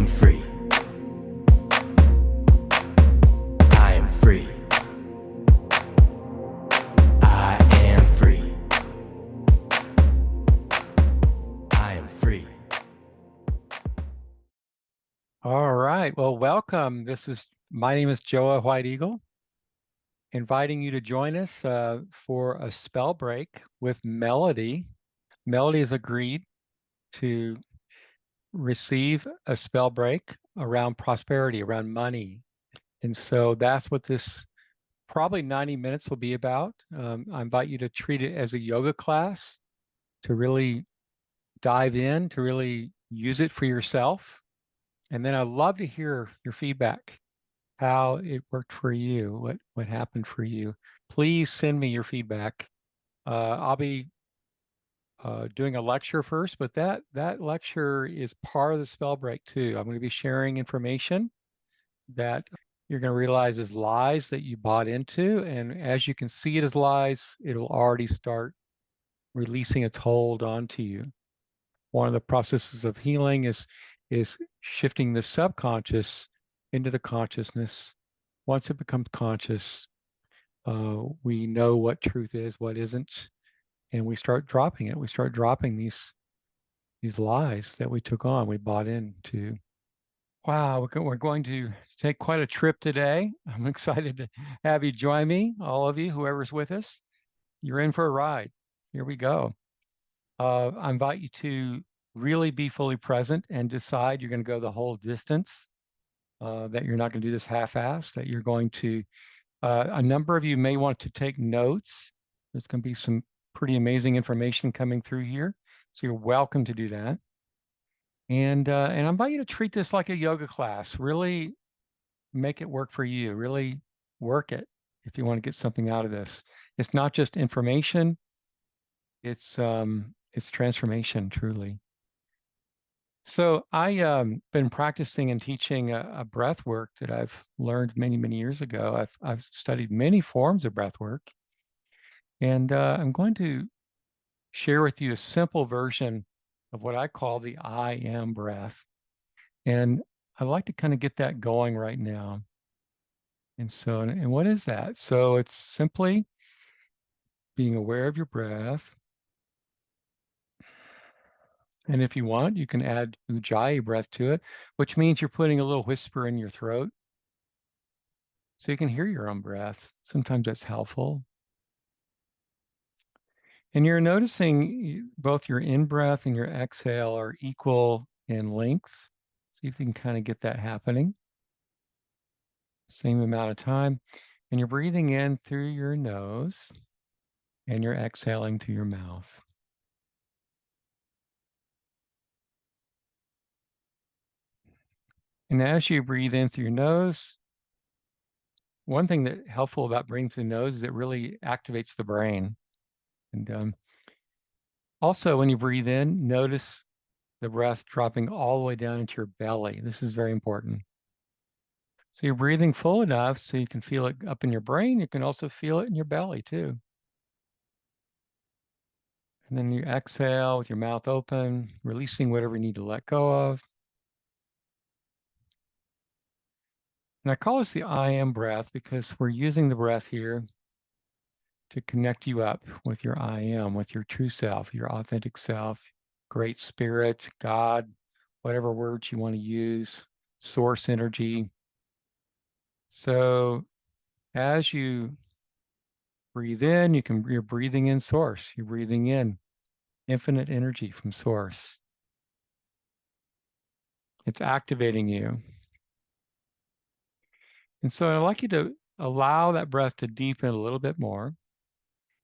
am free. I am free. I am free. I am free. All right. Well, welcome. My name is Joa White Eagle, inviting you to join us for a spell break with Melody. Melody has agreed to receive a spell break around prosperity, around money. And so that's what this probably 90 minutes will be about. I invite you to treat it as a yoga class, to really dive in, to really use it for yourself. And then I'd love to hear your feedback, how it worked for you, what happened for you. Please send me your feedback. I'll be doing a lecture first, but that lecture is part of the spell break too. I'm going to be sharing information that you're going to realize is lies that you bought into, and as you can see it as lies, it'll already start releasing its hold onto you. One of the processes of healing is shifting the subconscious into the consciousness. Once it becomes conscious, we know what truth is, what isn't, and we start dropping it. We start dropping these lies that we took on, we bought into. Wow, we're going to take quite a trip today. I'm excited to have you join me, all of you, whoever's with us. You're in for a ride. Here we go. I invite you to really be fully present and decide you're going to go the whole distance, that you're not going to do this half-assed, that you're going to, a number of you may want to take notes. There's going to be some pretty amazing information coming through here. So you're welcome to do that. And I invite you to treat this like a yoga class. Really make it work for you. Really work it if you want to get something out of this. It's not just information. It's transformation, truly. So I been practicing and teaching a breath work that I've learned many, many years ago. I've studied many forms of breath work, and I'm going to share with you a simple version of what I call the I am breath. And I'd like to kind of get that going right now. And so, and what is that? So it's simply being aware of your breath. And if you want, you can add ujjayi breath to it, which means you're putting a little whisper in your throat so you can hear your own breath. Sometimes that's helpful. And you're noticing both your in-breath and your exhale are equal in length. See if you can kind of get that happening. Same amount of time. And you're breathing in through your nose and you're exhaling through your mouth. And as you breathe in through your nose, one thing that's helpful about breathing through the nose is it really activates the brain. And also, when you breathe in, notice the breath dropping all the way down into your belly. This is very important. So you're breathing full enough so you can feel it up in your brain. You can also feel it in your belly too. And then you exhale with your mouth open, releasing whatever you need to let go of. And I call this the I am breath because we're using the breath here to connect you up with your I am, with your true self, your authentic self, great spirit, God, whatever words you want to use, source energy. So as you breathe in, you're breathing in source. You're breathing in infinite energy from source. It's activating you. And so I'd like you to allow that breath to deepen a little bit more.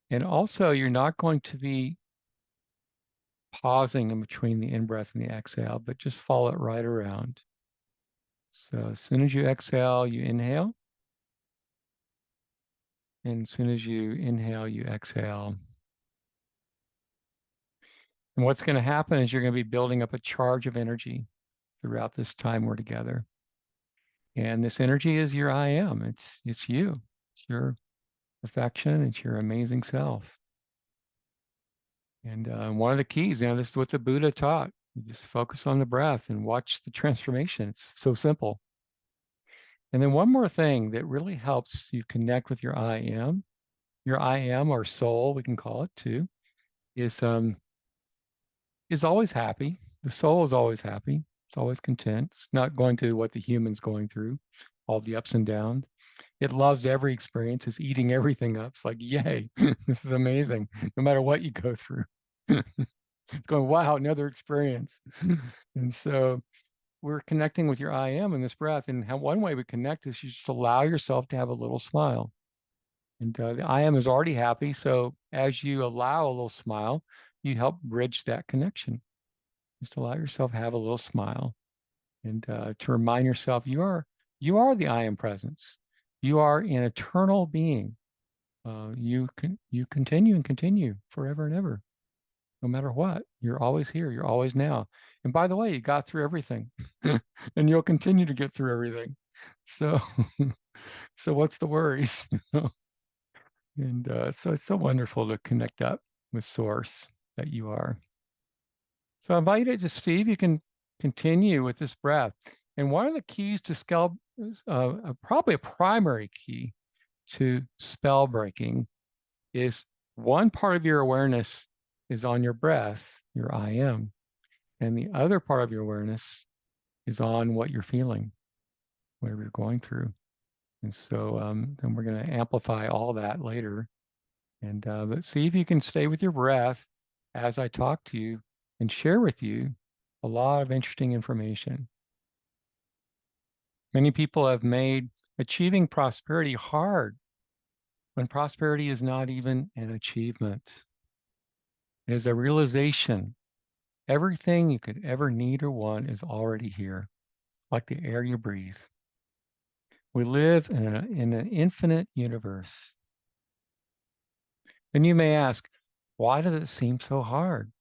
And also, you're not going to be pausing in between the in-breath and the exhale, but just follow it right around. So as soon as you exhale, you inhale. And as soon as you inhale, you exhale. And what's going to happen is you're going to be building up a charge of energy throughout this time we're together. And this energy is your I am. It's you. It's your perfection. It's your amazing self. And one of the keys, this is what the Buddha taught. You just focus on the breath and watch the transformation. It's so simple. And then one more thing that really helps you connect with your I am or soul, we can call it too, is always happy. The soul is always happy. It's always content. It's not going through what the human's going through, all the ups and downs. It loves every experience. It's eating everything up. It's like, yay, this is amazing. No matter what you go through. Going, wow, another experience. And so we're connecting with your I am in this breath. And one way we connect is you just allow yourself to have a little smile. And the I am is already happy. So as you allow a little smile, you help bridge that connection. Just allow yourself to have a little smile and to remind yourself you are the I am presence. You are an eternal being. You continue and continue forever and ever, no matter what. You're always here. You're always now. And by the way, you got through everything, and you'll continue to get through everything. So, so what's the worries? And so it's so wonderful to connect up with Source that you are. So I invite you to Steve. You can continue with this breath. And one of the keys to spell, probably a primary key to spell breaking, is one part of your awareness is on your breath, your I am, and the other part of your awareness is on what you're feeling, whatever you're going through. And so then we're going to amplify all that later. And but see if you can stay with your breath as I talk to you and share with you a lot of interesting information. Many people have made achieving prosperity hard when prosperity is not even an achievement. It is a realization. Everything you could ever need or want is already here, like the air you breathe. We live in an infinite universe. And you may ask, why does it seem so hard?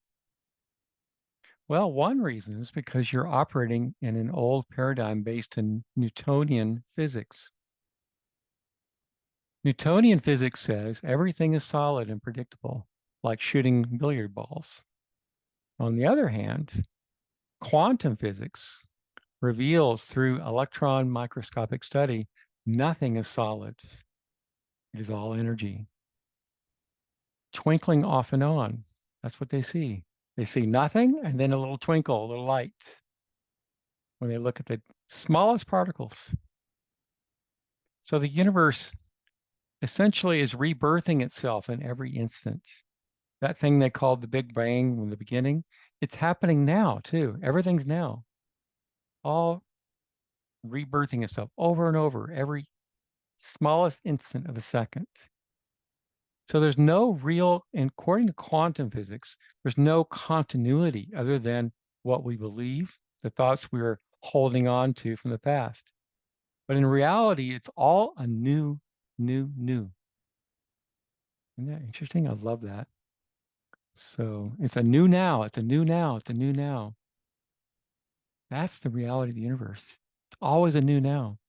Well, one reason is because you're operating in an old paradigm based in Newtonian physics. Newtonian physics says everything is solid and predictable, like shooting billiard balls. On the other hand, quantum physics reveals through electron microscopic study, nothing is solid. It is all energy. Twinkling off and on. That's what they see. They see nothing and then a little twinkle, a little light when they look at the smallest particles. So the universe essentially is rebirthing itself in every instant. That thing they called the Big Bang in the beginning, it's happening now too. Everything's now. All rebirthing itself over and over, every smallest instant of a second. So there's no real, and according to quantum physics, there's no continuity other than what we believe, the thoughts we're holding on to from the past. But in reality, it's all a new. Isn't that interesting? I love that. So it's a new now, it's a new now, it's a new now. That's the reality of the universe. It's always a new now.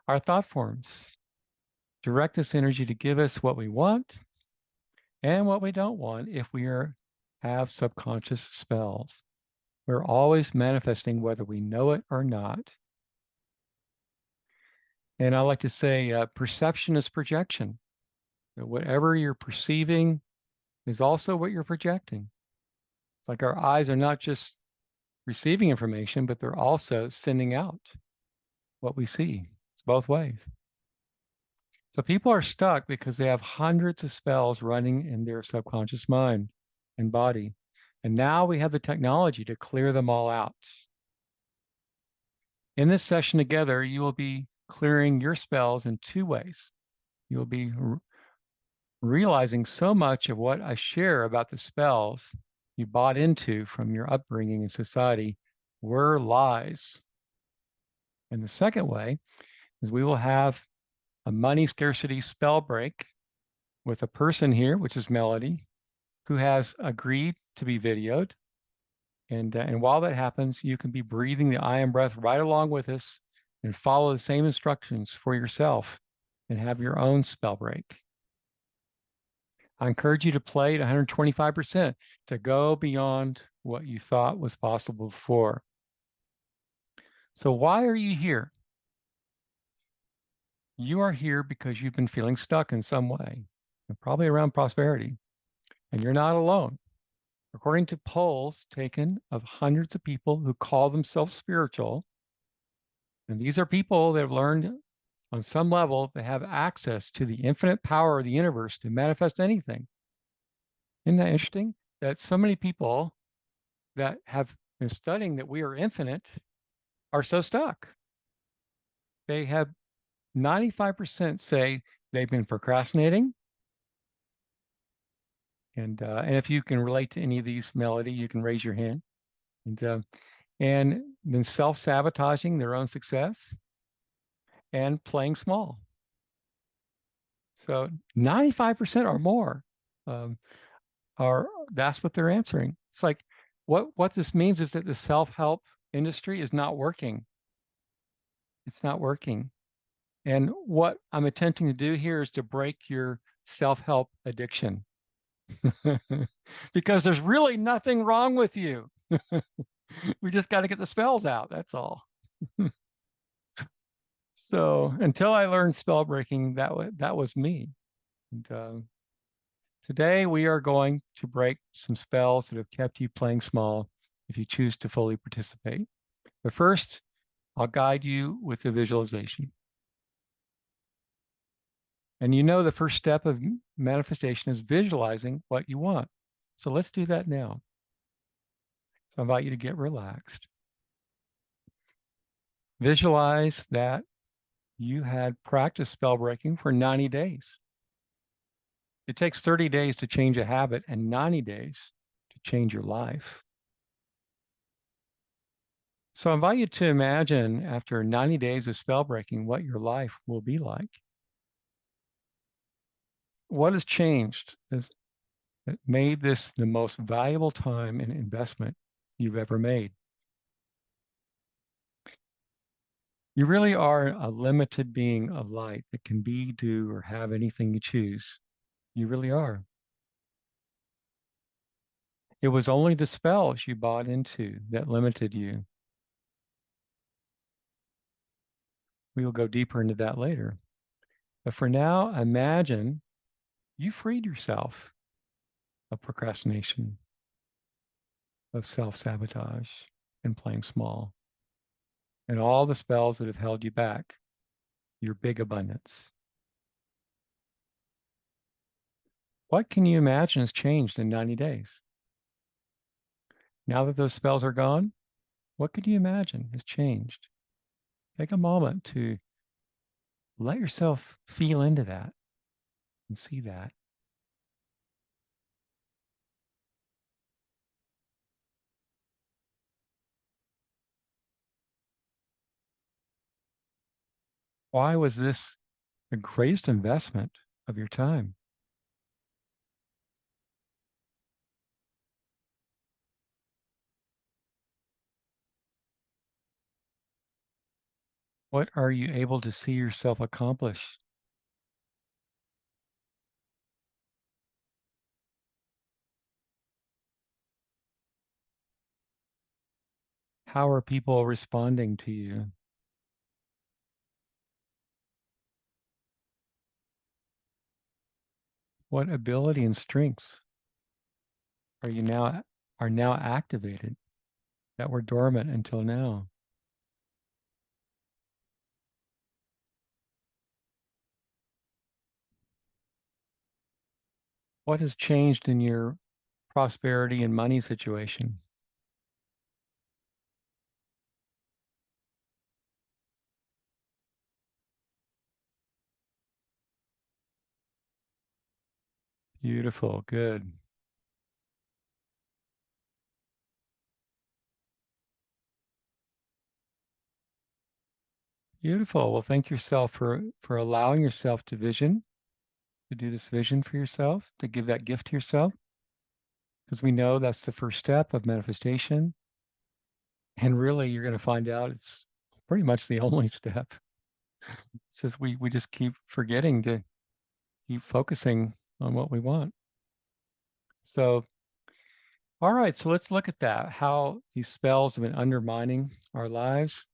Our thought forms direct this energy to give us what we want and what we don't want if we have subconscious spells. We're always manifesting whether we know it or not. And I like to say perception is projection. That whatever you're perceiving is also what you're projecting. It's like our eyes are not just receiving information, but they're also sending out what we see. It's both ways. So people are stuck because they have hundreds of spells running in their subconscious mind and body. And now we have the technology to clear them all out. In this session together, you will be clearing your spells in two ways. You'll be realizing so much of what I share about the spells you bought into from your upbringing in society were lies. And the second way is we will have a money scarcity spell break with a person here, which is Melody, who has agreed to be videoed. And while that happens, you can be breathing the I am breath right along with us and follow the same instructions for yourself and have your own spell break. I encourage you to play at 125% to go beyond what you thought was possible before. So why are you here? You are here because you've been feeling stuck in some way, and probably around prosperity, and you're not alone. According to polls taken of hundreds of people who call themselves spiritual, and these are people that have learned on some level they have access to the infinite power of the universe to manifest anything. Isn't that interesting? That so many people that have been studying that we are infinite are so stuck. They have 95% say they've been procrastinating. And if you can relate to any of these, Melody, you can raise your hand. And then self-sabotaging their own success and playing small. So 95% or more are that's what they're answering. It's like what this means is that the self-help industry is not working. It's not working. And what I'm attempting to do here is to break your self-help addiction. Because there's really nothing wrong with you. We just got to get the spells out. That's all. So until I learned spell breaking, that was me. And today we are going to break some spells that have kept you playing small if you choose to fully participate. But first, I'll guide you with the visualization. And you know the first step of manifestation is visualizing what you want. So let's do that now. So I invite you to get relaxed. Visualize that you had practiced spell breaking for 90 days. It takes 30 days to change a habit and 90 days to change your life. So I invite you to imagine after 90 days of spell breaking what your life will be like. What has changed that made this the most valuable time and investment you've ever made? You really are a limited being of light that can be, do, or have anything you choose. You really are. It was only the spells you bought into that limited you. We will go deeper into that later. But for now, imagine you freed yourself of procrastination, of self-sabotage, and playing small, and all the spells that have held you back, your big abundance. What can you imagine has changed in 90 days? Now that those spells are gone, what could you imagine has changed? Take a moment to let yourself feel into that and see that. Why was this the greatest investment of your time? What are you able to see yourself accomplish? How are people responding to you? What ability and strengths are you now are now activated that were dormant until now? What has changed in your prosperity and money situation? Beautiful, good. Beautiful. Well, thank yourself for allowing yourself to vision, to do this vision for yourself, to give that gift to yourself, because we know that's the first step of manifestation. And really, you're going to find out it's pretty much the only step. It's just we just keep forgetting to keep focusing on what we want. So All right, so let's look at that, how these spells have been undermining our lives.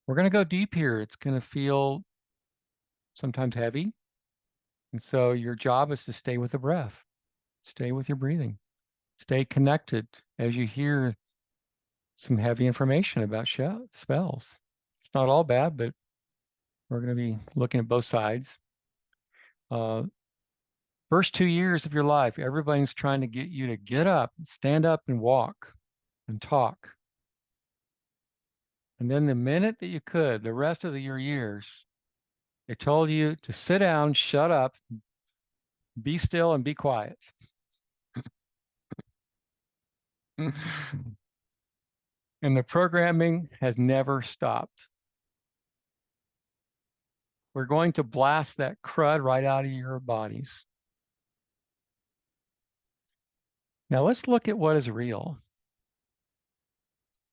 We're going to go deep here. It's going to feel sometimes heavy. And so your job is to stay with the breath, stay with your breathing, stay connected as you hear some heavy information about spells. It's not all bad, but we're going to be looking at both sides. Uh, First 2 years of your life, everybody's trying to get you to get up, stand up and walk and talk. And then the minute that you could, the rest of your years, they told you to sit down, shut up, be still, and be quiet. And the programming has never stopped. We're going to blast that crud right out of your bodies. Now let's look at what is real.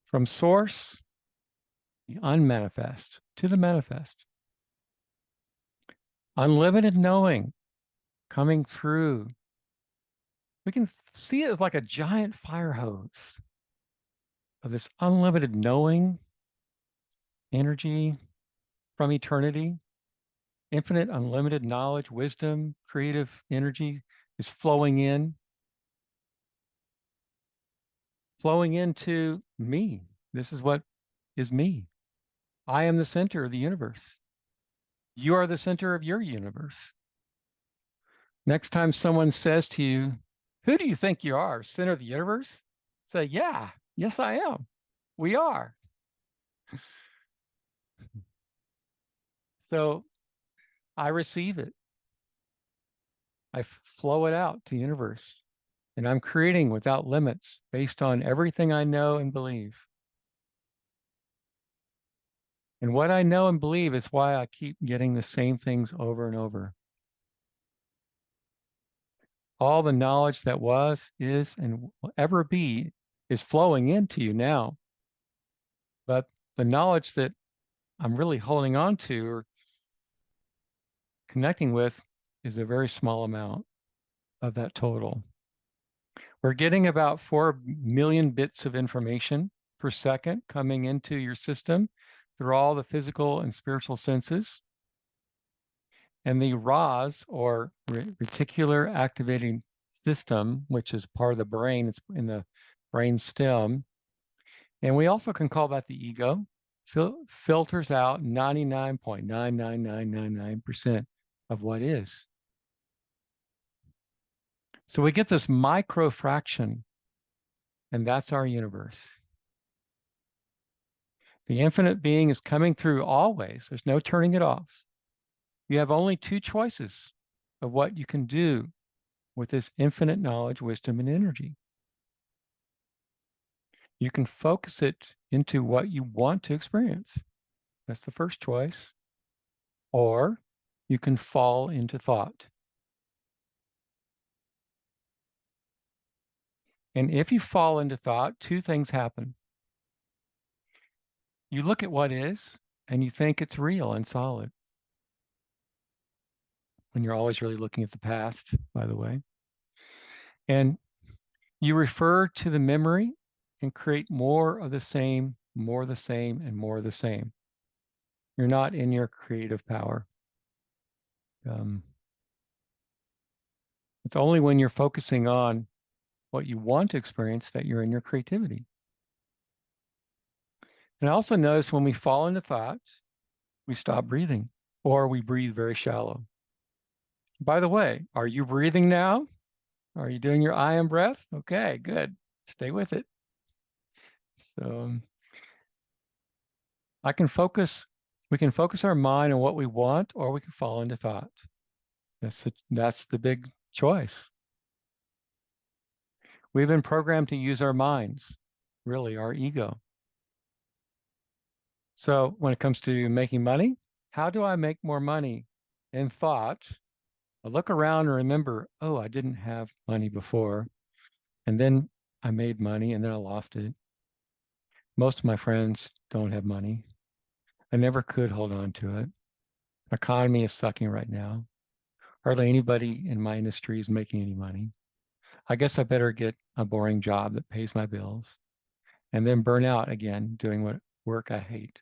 From source, the unmanifest, to the manifest. Unlimited knowing coming through. We can see it as like a giant fire hose of this unlimited knowing, energy from eternity, infinite, unlimited knowledge, wisdom, creative energy is flowing into me. This is what is me. I am the center of the universe. You are the center of your universe. Next time someone says to you, who do you think you are? Center of the universe? Say, yeah, yes, I am. We are. So I receive it. I flow it out to the universe. And I'm creating without limits based on everything I know and believe. And what I know and believe is why I keep getting the same things over and over. All the knowledge that was, is, and will ever be is flowing into you now. But the knowledge that I'm really holding on to or connecting with is a very small amount of that total. We're getting about 4 million bits of information per second coming into your system through all the physical and spiritual senses. And the RAS, or reticular activating system, which is part of the brain, it's in the brain stem. And we also can call that the ego, filters out 99.99999% of what is. So we get this micro fraction, and that's our universe. The infinite being is coming through always. There's no turning it off. You have only two choices of what you can do with this infinite knowledge, wisdom, and energy. You can focus it into what you want to experience. That's the first choice. Or you can fall into thought. And if you fall into thought, two things happen. You look at what is, and you think it's real and solid. When you're always really looking at the past, by the way. And you refer to the memory and create more of the same, more of the same, and more of the same. You're not in your creative power. It's only when you're focusing on what you want to experience that you're in your creativity. And I also notice when we fall into thoughts, we stop breathing or we breathe very shallow. By the way, are you breathing now? Are you doing your I am breath? Okay, good. Stay with it. So we can focus our mind on what we want, or we can fall into thought. That's the big choice. We've been programmed to use our minds, really our ego. So when it comes to making money, how do I make more money? In thought, I look around and remember, oh, I didn't have money before. And then I made money and then I lost it. Most of my friends don't have money. I never could hold on to it. The economy is sucking right now. Hardly anybody in my industry is making any money. I guess I better get a boring job that pays my bills and then burn out again doing what work I hate.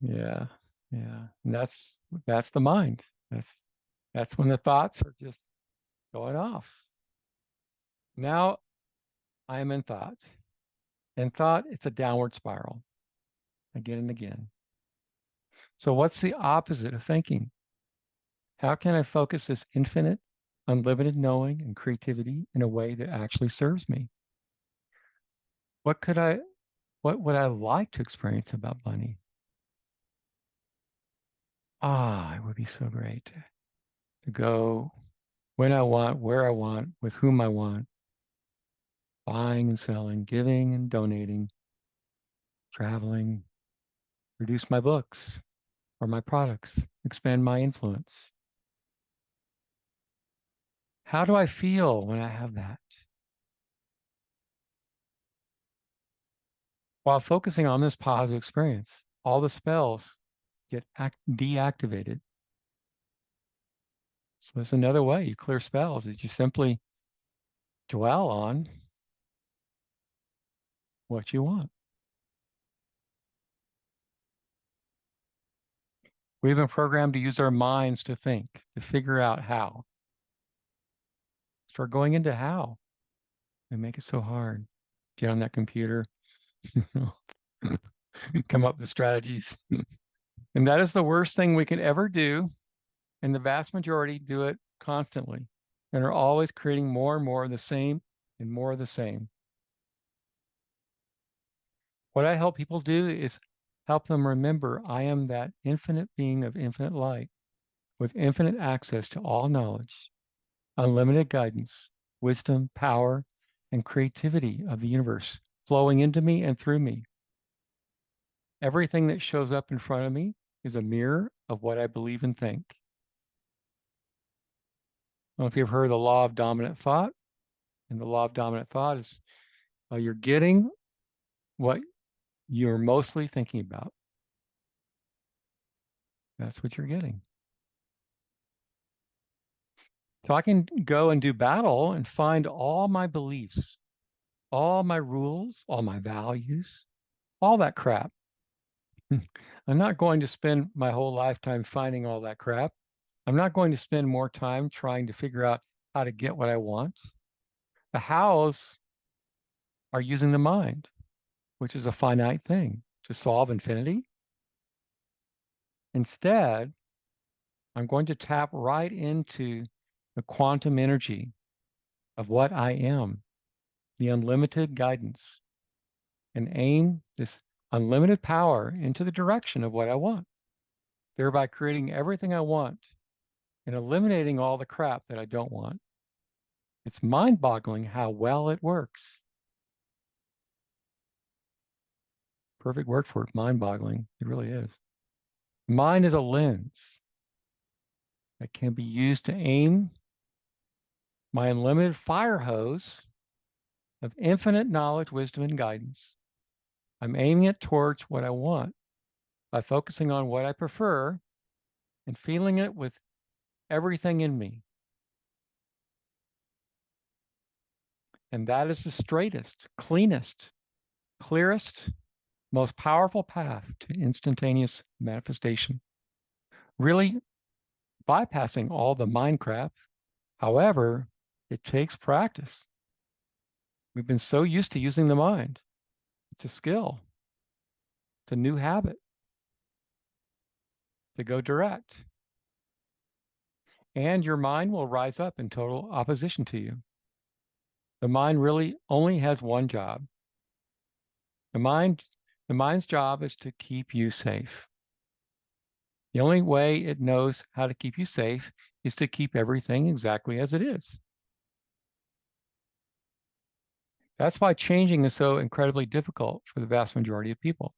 Yeah, yeah. And that's the mind. That's when the thoughts are just going off. Now I am in thought. And thought, it's a downward spiral again and again. So what's the opposite of thinking? How can I focus this infinite, unlimited knowing and creativity in a way that actually serves me? What could I what would I like to experience about money? Ah, it would be so great to go when I want, where I want, with whom I want, buying and selling, giving and donating, traveling, produce my books or my products, expand my influence. How do I feel when I have that? While focusing on this positive experience, all the spells get deactivated. So there's another way you clear spells is you simply dwell on what you want. We've been programmed to use our minds to think, to figure out how. Start going into how and make it so hard. Get on that computer, come up with strategies. And that is the worst thing we can ever do. And the vast majority do it constantly and are always creating more and more of the same and more of the same. What I help people do is help them remember I am that infinite being of infinite light with infinite access to all knowledge, unlimited guidance, wisdom, power, and creativity of the universe flowing into me and through me. Everything that shows up in front of me is a mirror of what I believe and think. I don't know if you've heard of the law of dominant thought. And the law of dominant thought is you're getting what you're mostly thinking about. That's what you're getting. So I can go and do battle and find all my beliefs, all my rules, all my values, all that crap. I'm not going to spend my whole lifetime finding all that crap. I'm not going to spend more time trying to figure out how to get what I want. The hows are using the mind, which is a finite thing, to solve infinity. Instead, I'm going to tap right into the quantum energy of what I am, the unlimited guidance, and aim this unlimited power into the direction of what I want, thereby creating everything I want and eliminating all the crap that I don't want. It's mind-boggling how well it works. Perfect word for it, mind-boggling. It really is. Mind is a lens that can be used to aim my unlimited fire hose of infinite knowledge, wisdom, and guidance. I'm aiming it towards what I want by focusing on what I prefer and feeling it with everything in me. And that is the straightest, cleanest, clearest, most powerful path to instantaneous manifestation. Really bypassing all the mind crap. However, it takes practice. We've been so used to using the mind. It's a skill. It's a new habit to go direct. And your mind will rise up in total opposition to you. The mind really only has one job. The mind's job is to keep you safe. The only way it knows how to keep you safe is to keep everything exactly as it is. That's why changing is so incredibly difficult for the vast majority of people.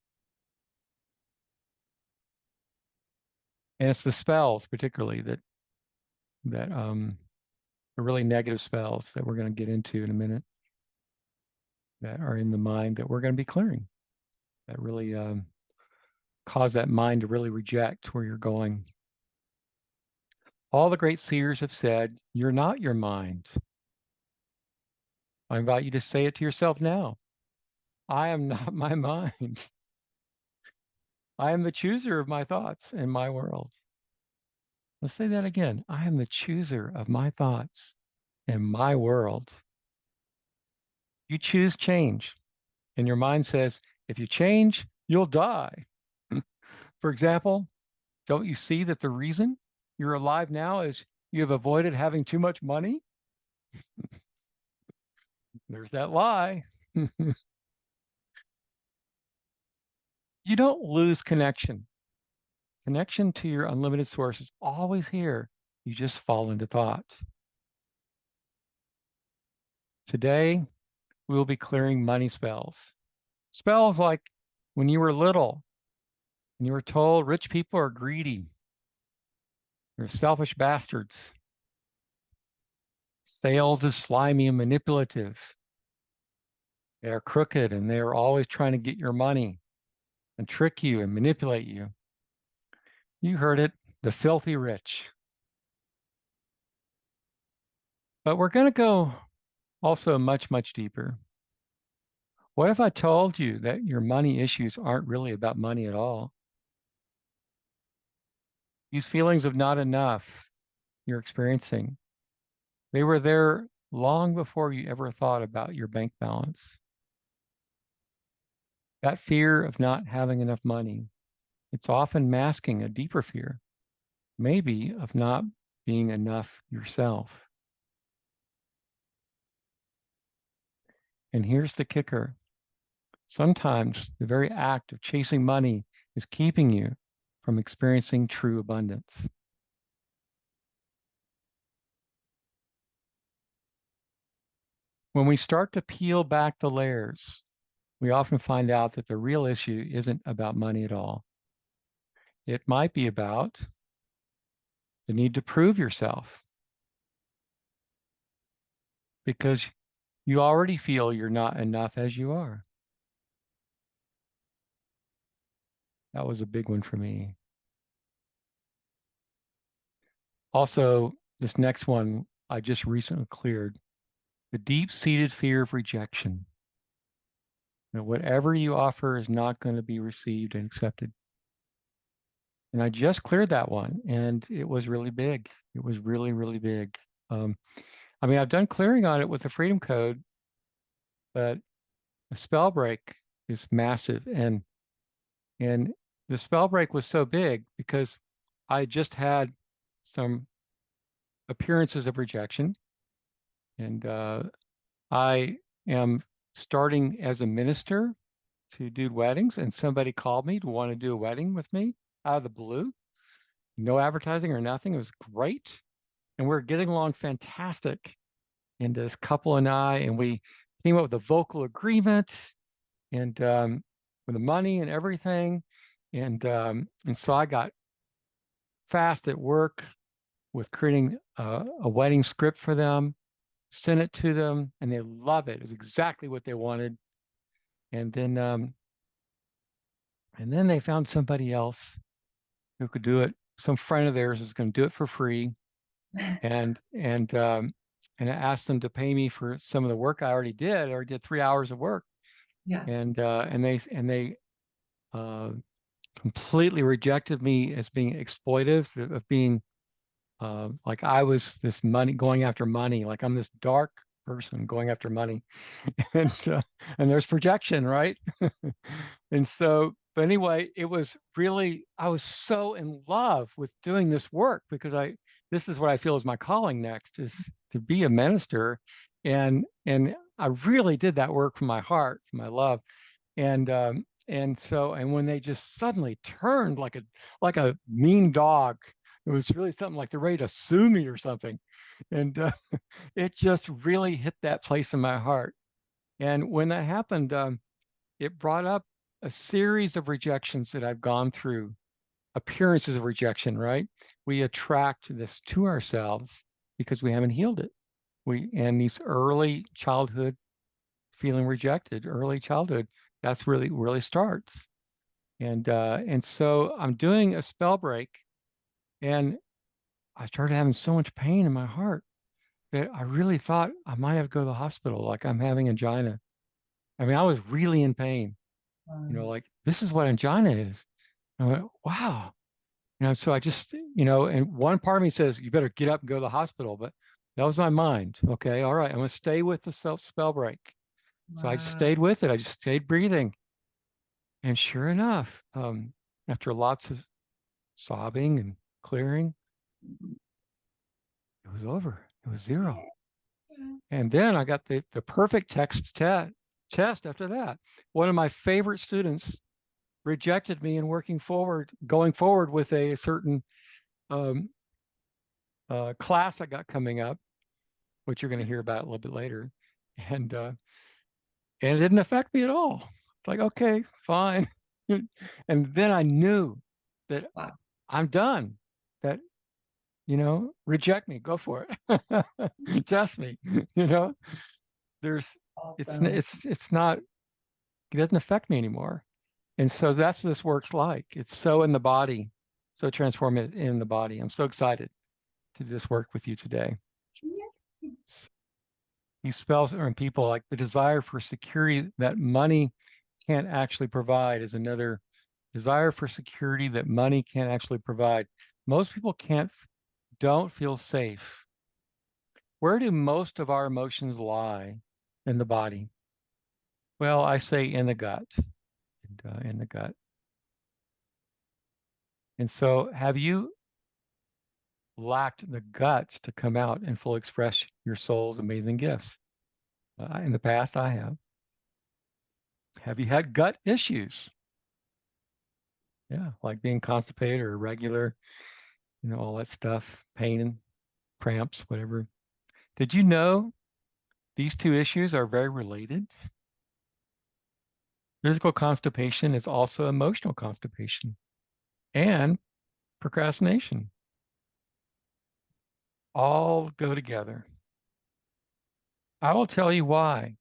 And it's the spells, particularly that are really negative spells that we're going to get into in a minute, that are in the mind that we're going to be clearing, that really cause that mind to really reject where you're going. All the great seers have said, you're not your mind. I invite you to say it to yourself now. I am not my mind. I am the chooser of my thoughts and my world. Let's say that again. I am the chooser of my thoughts and my world. You choose change, and your mind says, if you change, you'll die. For example, don't you see that the reason you're alive now is you have avoided having too much money? There's that lie. You don't lose connection. Connection to your unlimited source is always here. You just fall into thought. Today, we will be clearing money spells. Spells like when you were little and you were told rich people are greedy, they're selfish bastards. Sales is slimy and manipulative. They are crooked and they are always trying to get your money and trick you and manipulate you. You heard it, the filthy rich. But we're going to go also much, much deeper. What if I told you that your money issues aren't really about money at all? These feelings of not enough you're experiencing, they were there long before you ever thought about your bank balance. That fear of not having enough money, it's often masking a deeper fear, maybe of not being enough yourself. And here's the kicker. Sometimes the very act of chasing money is keeping you from experiencing true abundance. When we start to peel back the layers, we often find out that the real issue isn't about money at all. It might be about the need to prove yourself because you already feel you're not enough as you are. That was a big one for me. Also, this next one I just recently cleared, the deep-seated fear of rejection. That whatever you offer is not going to be received and accepted. And I just cleared that one, and it was really big. It was really, really big. I mean, I've done clearing on it with the Freedom Code, but the spell break is massive. And the spell break was so big because I just had some appearances of rejection. And I am starting as a minister to do weddings, and somebody called me to want to do a wedding with me out of the blue. No advertising or nothing. It was great. And we're getting along fantastic. And this couple and we came up with a vocal agreement and with the money and everything. And so I got fast at work with creating a wedding script for them, sent it to them, and they love it. It was exactly what they wanted. And then they found somebody else who could do it. Some friend of theirs was going to do it for free, and I asked them to pay me for some of the work I already did. I already did 3 hours of work, Yeah. and they completely rejected me as being exploitive, of being like I was this money going after money, like I'm this dark person going after money, and and there's projection, right? And so, but anyway, it was really, I was so in love with doing this work because this is what I feel is my calling next, is to be a minister, and I really did that work from my heart, from my love, and when they just suddenly turned like a mean dog, it was really something like they're ready to sue me or something, and it just really hit that place in my heart. And when that happened, it brought up a series of rejections that I've gone through, appearances of rejection, right? We attract this to ourselves because we haven't healed it. And these early childhood feeling rejected, early childhood, that's really starts. And so I'm doing a spell break, and I started having so much pain in my heart that I really thought I might have to go to the hospital, like I'm having angina. I mean, I was really in pain, like this is what angina is. I went, wow. So I just, and one part of me says, you better get up and go to the hospital. But that was my mind. Okay, all right, I'm going to stay with the self spell break. So I just stayed with it. I just stayed breathing. And sure enough, after lots of sobbing and clearing, it was over. It was zero. And then I got the perfect test after that. One of my favorite students rejected me and going forward with a certain um, class I got coming up, which you're going to hear about a little bit later. And it didn't affect me at all. It's like, okay, fine. And then I knew that I'm done, that, reject me, go for it. Test me, there's, it's not, it doesn't affect me anymore. And so that's what this works like. It's so in the body, so transformative in the body. I'm so excited to do this work with you today. These spells are in people, like the desire for security that money can't actually provide is another desire for security that money can't actually provide. Most people don't feel safe. Where do most of our emotions lie in the body? Well, I say in the gut, in the gut. And so have you lacked the guts to come out and fully express your soul's amazing gifts? In the past, I have. Have you had gut issues? Yeah, like being constipated or irregular, all that stuff, pain and cramps, whatever. Did you know these two issues are very related? Physical constipation is also emotional constipation and procrastination. All go together. I will tell you why.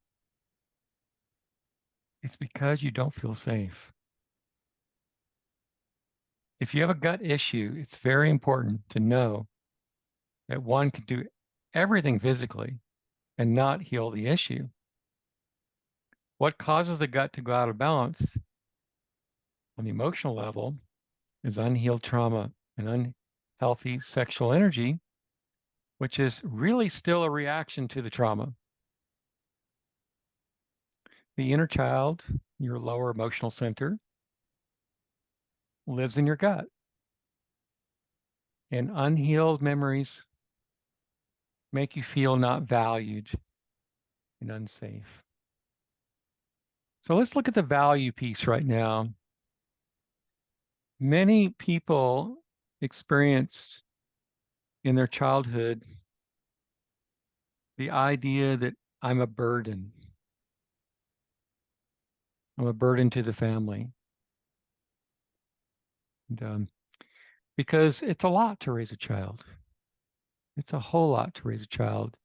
It's because you don't feel safe. If you have a gut issue, it's very important to know that one can do everything physically and not heal the issue. What causes the gut to go out of balance on the emotional level is unhealed trauma and unhealthy sexual energy, which is really still a reaction to the trauma. The inner child, your lower emotional center, lives in your gut. And unhealed memories make you feel not valued and unsafe. So let's look at the value piece right now. Many people experienced in their childhood the idea that I'm a burden. I'm a burden to the family. And, because it's a lot to raise a child. It's a whole lot to raise a child.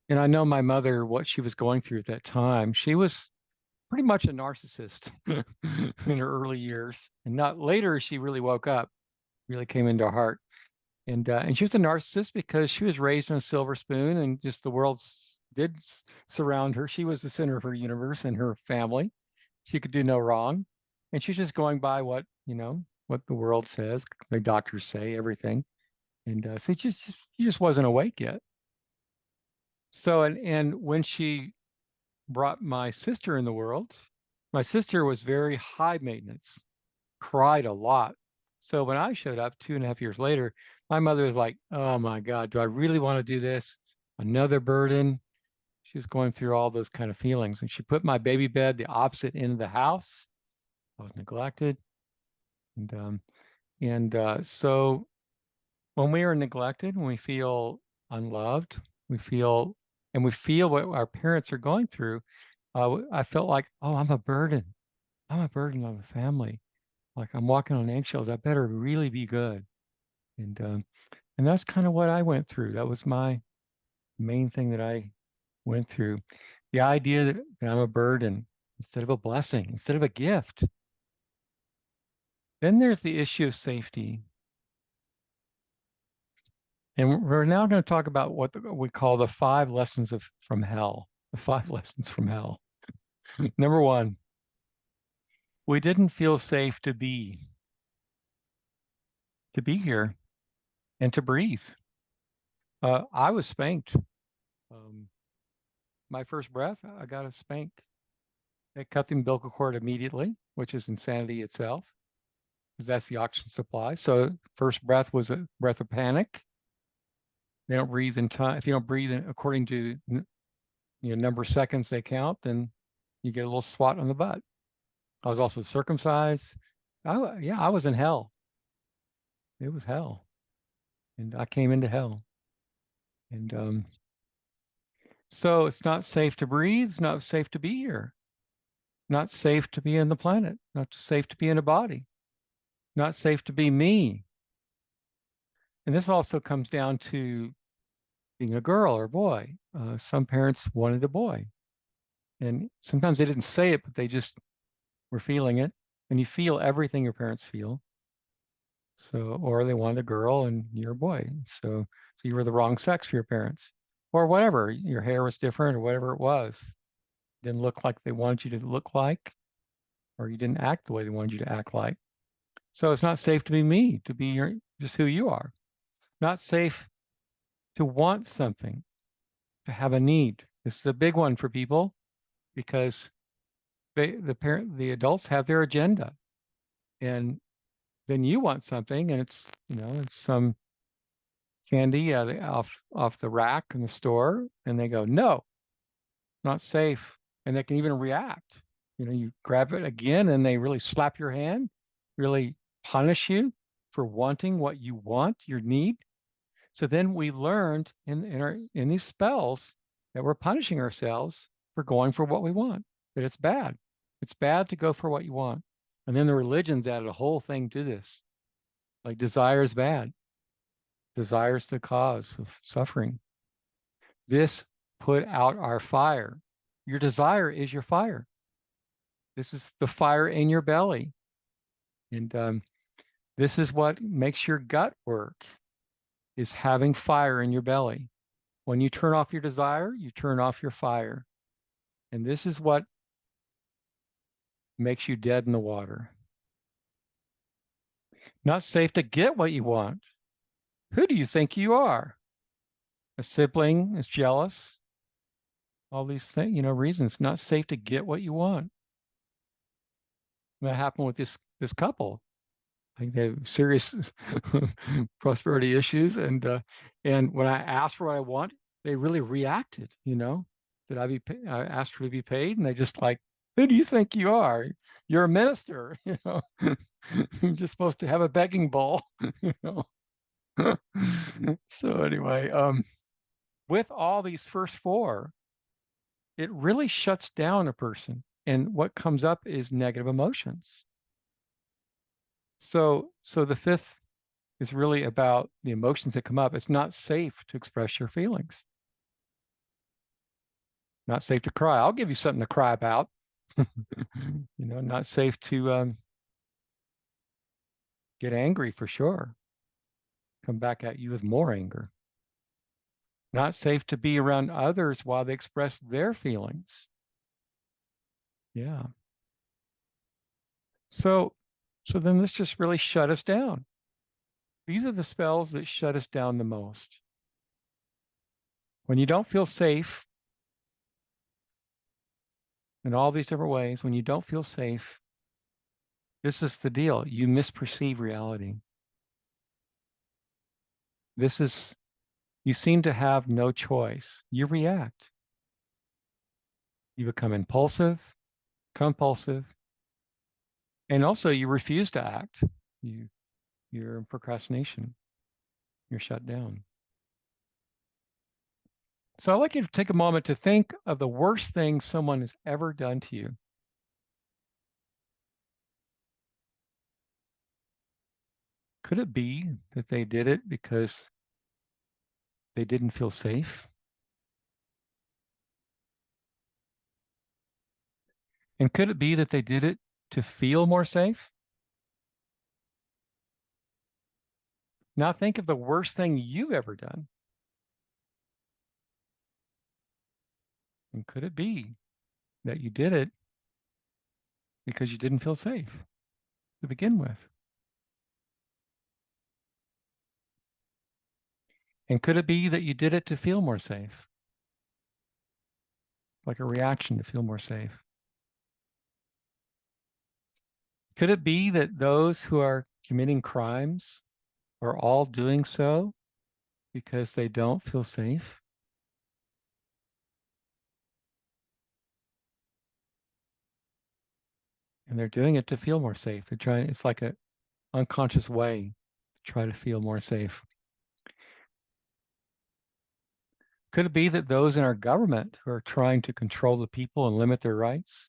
And I know my mother, what she was going through at that time, she was pretty much a narcissist in her early years. And not later, she really woke up, really came into her heart. And she was a narcissist because she was raised on a silver spoon and just the world did surround her. She was the center of her universe and her family. She could do no wrong. And she's just going by what the world says, the doctors say, everything. And so she just wasn't awake yet. So, and when she brought my sister in the world, my sister was very high maintenance, cried a lot. So when I showed up 2.5 years later, my mother was like, oh my God, do I really want to do this? Another burden. She was going through all those kind of feelings. And she put my baby bed the opposite end of the house. I was neglected. So when we are neglected, when we feel unloved, we feel what our parents are going through, I felt like, oh, I'm a burden. I'm a burden on the family. Like I'm walking on eggshells. I better really be good. And that's kind of what I went through. That was my main thing that I went through. The idea that I'm a burden instead of a blessing, instead of a gift. Then there's the issue of safety. And we're now going to talk about what we call the 5 lessons from hell. The 5 lessons from hell. Number 1, we didn't feel safe to be here and to breathe. I was spanked. Um, my first breath, I got a spank. They cut the umbilical cord immediately, which is insanity itself, because that's the oxygen supply. So first breath was a breath of panic. They don't breathe in time. If you don't breathe according to number of seconds they count, then you get a little swat on the butt. I was also circumcised. I was in hell. It was hell, and I came into hell. And so it's not safe to breathe. It's not safe to be here. Not safe to be in the planet. Not safe to be in a body. Not safe to be me. And this also comes down to being a girl or a boy. Some parents wanted a boy, and sometimes they didn't say it, but they just were feeling it. And you feel everything your parents feel. So, or they wanted a girl and you're a boy. So you were the wrong sex for your parents, or whatever. Your hair was different, or whatever it was. Didn't look like they wanted you to look like, or you didn't act the way they wanted you to act like. So it's not safe to be me, to be just who you are. Not safe to want something, to have a need. This is a big one for people because the adults have their agenda, and then you want something, and it's some candy off the rack in the store, and they go, no, not safe, and they can even react. You grab it again, and they really slap your hand, really punish you for wanting what you want, your need. So then we learned in these spells that we're punishing ourselves for going for what we want, that it's bad. It's bad to go for what you want. And then the religions added a whole thing to this, like desire is bad. Desire is the cause of suffering. This put out our fire. Your desire is your fire. This is the fire in your belly. And this is what makes your gut work, is having fire in your belly. When you turn off your desire, you turn off your fire. And this is what makes you dead in the water. Not safe to get what you want. Who do you think you are? A sibling is jealous. All these things, reasons. Not safe to get what you want. That happened with this couple. I think they have serious prosperity issues, and when I asked for what I want, they really reacted. That I asked for to be paid, and they just like, who do you think you are? You're a minister. You're just supposed to have a begging bowl. So anyway, with all these first 4, it really shuts down a person, and what comes up is negative emotions. So the 5th is really about the emotions that come up. It's not safe to express your feelings. Not safe to cry. I'll give you something to cry about. Not safe to get angry for sure. Come back at you with more anger. Not safe to be around others while they express their feelings. Yeah. So then this just really shut us down. These are the spells that shut us down the most. When you don't feel safe in all these different ways, when you don't feel safe, this is the deal. You misperceive reality. You seem to have no choice. You react. You become impulsive, compulsive, and also you refuse to act. You're in procrastination. You're shut down. So I'd like you to take a moment to think of the worst thing someone has ever done to you. Could it be that they did it because they didn't feel safe? And could it be that they did it to feel more safe? Now think of the worst thing you've ever done. And could it be that you did it because you didn't feel safe to begin with? And could it be that you did it to feel more safe? Like a reaction to feel more safe? Could it be that those who are committing crimes are all doing so because they don't feel safe? And they're doing it to feel more safe. They're trying, it's like an unconscious way to try to feel more safe. Could it be that those in our government who are trying to control the people and limit their rights,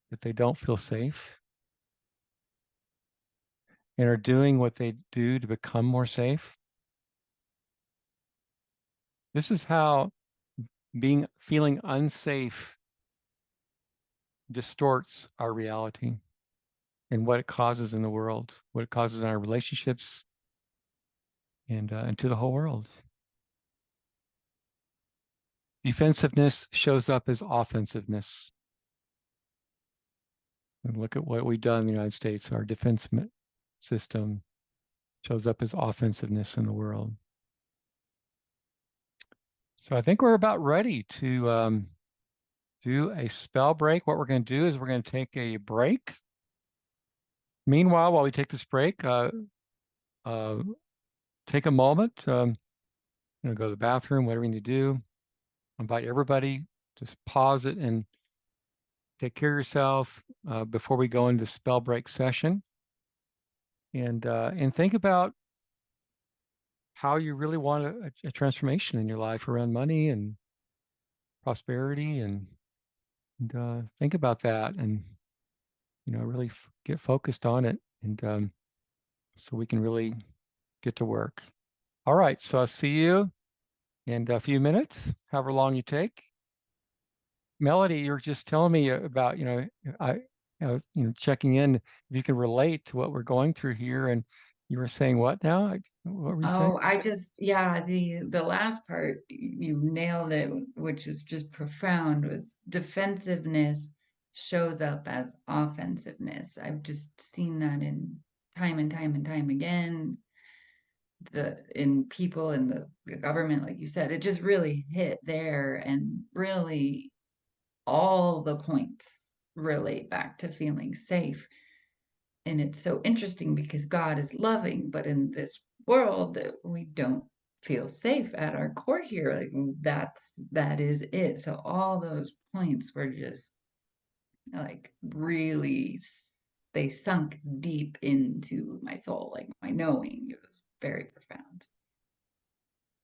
that they don't feel safe and are doing what they do to become more safe? This is how feeling unsafe distorts our reality and what it causes in the world, what it causes in our relationships and to the whole world. Defensiveness shows up as offensiveness. And look at what we've done in the United States. Our defense system shows up as offensiveness in the world. So I think we're about ready to do a spell break. What we're going to do is we're going to take a break. Meanwhile, while we take this break, take a moment, go to the bathroom, whatever you need to do. I invite everybody, just pause it and take care of yourself before we go into the spell break session. And think about how you really want a transformation in your life around money and prosperity, and think about that, and really get focused on it, and so we can really get to work. All right, so I'll see you in a few minutes, however long you take. Melody, you were just telling me about, I was, checking in if you can relate to what we're going through here, and you were saying what now? What were you saying? Oh, yeah, the last part you nailed it, which was just profound, was defensiveness shows up as offensiveness. I've just seen that in time and time and time again, in people in the government, like you said, it just really hit there, and really all the points relate back to feeling safe. And it's so interesting because God is loving, but in this world that we don't feel safe at our core here, like that is it. So all those points were just like really they sunk deep into my soul, like my knowing. It was very profound.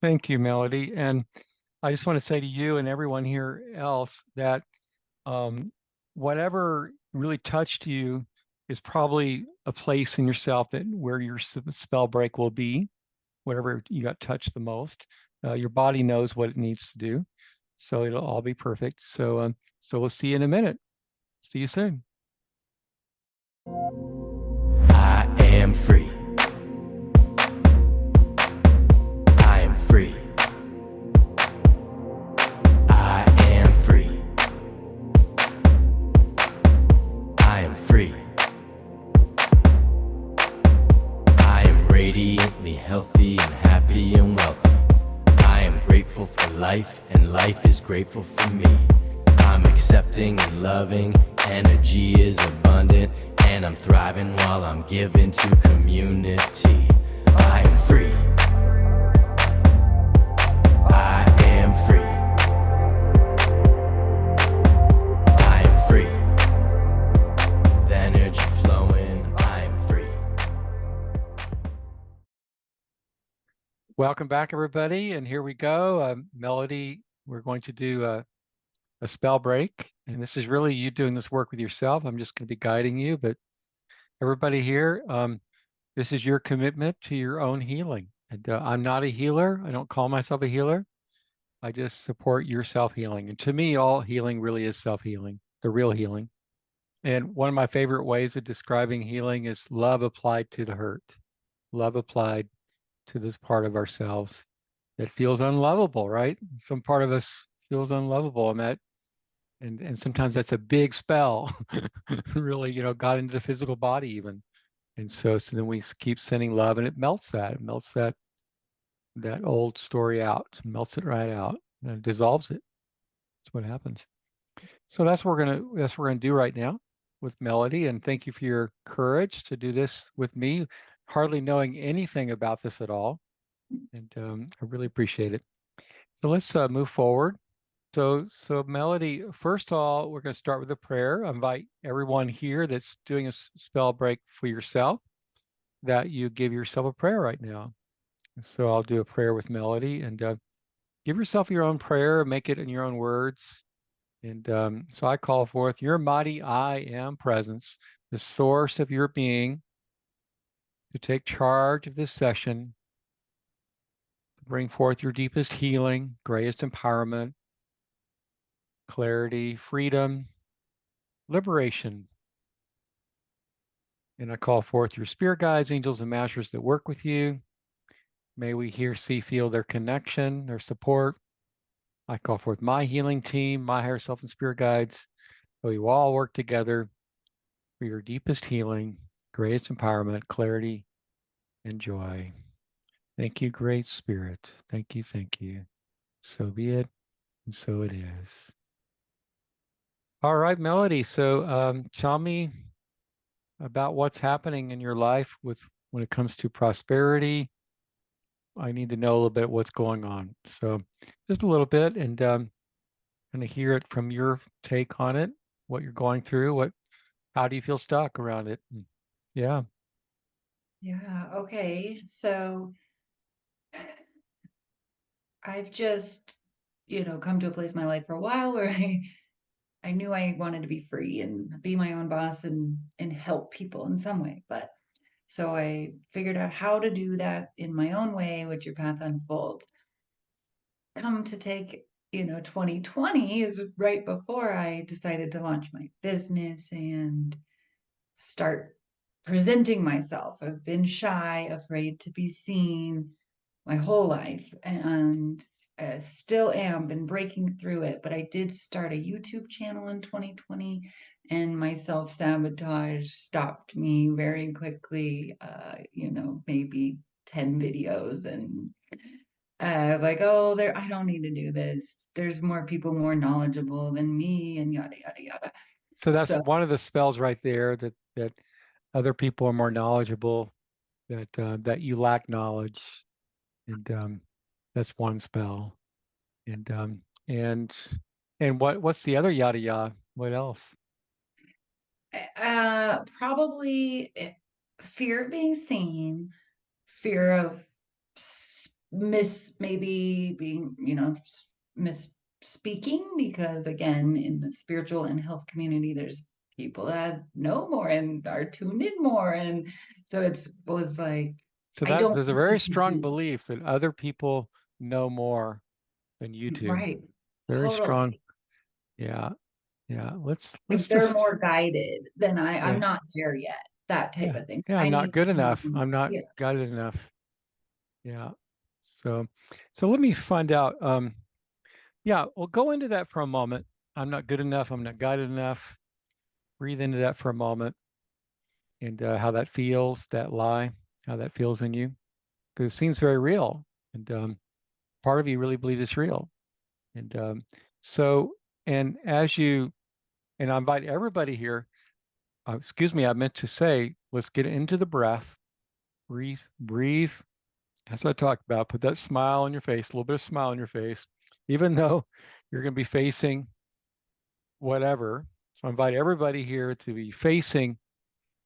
Thank you, Melody. And I just want to say to you and everyone here else that um, whatever really touched you is probably a place in yourself that where your spell break will be, whatever you got touched the most. Your body knows what it needs to do, so it'll all be perfect. So we'll see you in a minute. See you soon. I am free. I am free. I am free. I am free. I am radiantly healthy and happy and wealthy. I am grateful for life, and life is grateful for me. I'm accepting and loving, energy is abundant, and I'm thriving while I'm giving to community. I am free. I am free. I am free. With energy flowing, I am free. Welcome back, everybody. And here we go. Melody, we're going to do a spell break. And this is really you doing this work with yourself. I'm just going to be guiding you. But everybody here, this is your commitment to your own healing. And I'm not a healer. I don't call myself a healer. I just support your self-healing. And to me, all healing really is self-healing, the real healing. And one of my favorite ways of describing healing is love applied to the hurt. Love applied to this part of ourselves that feels unlovable, right? Some part of us feels unlovable, and sometimes that's a big spell. Really, got into the physical body even. And so then we keep sending love, and it melts that old story out, melts it right out, and dissolves it. That's what happens. So that's what we're gonna do right now with Melody. And thank you for your courage to do this with me, hardly knowing anything about this at all. And I really appreciate it. So let's move forward. So Melody, first of all, we're going to start with a prayer. I invite everyone here that's doing a spell break for yourself that you give yourself a prayer right now. So I'll do a prayer with Melody, and give yourself your own prayer, make it in your own words. And so I call forth your mighty I am presence, the source of your being, to take charge of this session, to bring forth your deepest healing, greatest empowerment, clarity, freedom, liberation. And I call forth your spirit guides, angels, and masters that work with you. May we hear, see, feel their connection, their support. I call forth my healing team, my higher self and spirit guides. We will all work together for your deepest healing, greatest empowerment, clarity, and joy. Thank you, Great Spirit. Thank you, thank you. So be it, and so it is. All right, Melody. So tell me about what's happening in your life when it comes to prosperity. I need to know a little bit what's going on. So just a little bit, and kind of hear it from your take on it, what you're going through, how do you feel stuck around it? Yeah. Yeah, okay. So I've just, come to a place in my life for a while where I knew I wanted to be free and be my own boss and help people in some way. But so I figured out how to do that in my own way, which your path unfolds. Come to take, 2020 is right before I decided to launch my business and start presenting myself. I've been shy, afraid to be seen my whole life, and still am, been breaking through it. But I did start a YouTube channel in 2020, and my self sabotage stopped me very quickly. Maybe 10 videos, and I was like, oh, I don't need to do this. There's more people more knowledgeable than me, and yada yada yada. So that's So one of the spells right there, that other people are more knowledgeable, that you lack knowledge, and that's one spell. And and what's the other yada yada? What else? probably fear of being seen, fear of maybe being, misspeaking, because again, in the spiritual and health community, there's people that know more and are tuned in more. And so was like, So I don't there's a very want to strong do belief that other people know more than you do. right. Very strong. Totally. Yeah. Yeah. Like Let's they're just, more guided than I'm yeah. not there yet. That type Yeah. of thing. Yeah. I I'm not need good enough. to, I'm not yeah. good enough. Yeah. So let me find out. Yeah, we'll go into that for a moment. I'm not good enough. I'm not guided enough. Breathe into that for a moment, and how that feels, that lie, how that feels in you, because it seems very real. And part of you really believes it's real. And so, and as you, and I invite everybody here, excuse me, I meant to say, let's get into the breath. Breathe, breathe. As I talked about, put that smile on your face, a little bit of smile on your face, even though you're going to be facing whatever. So I invite everybody here to be facing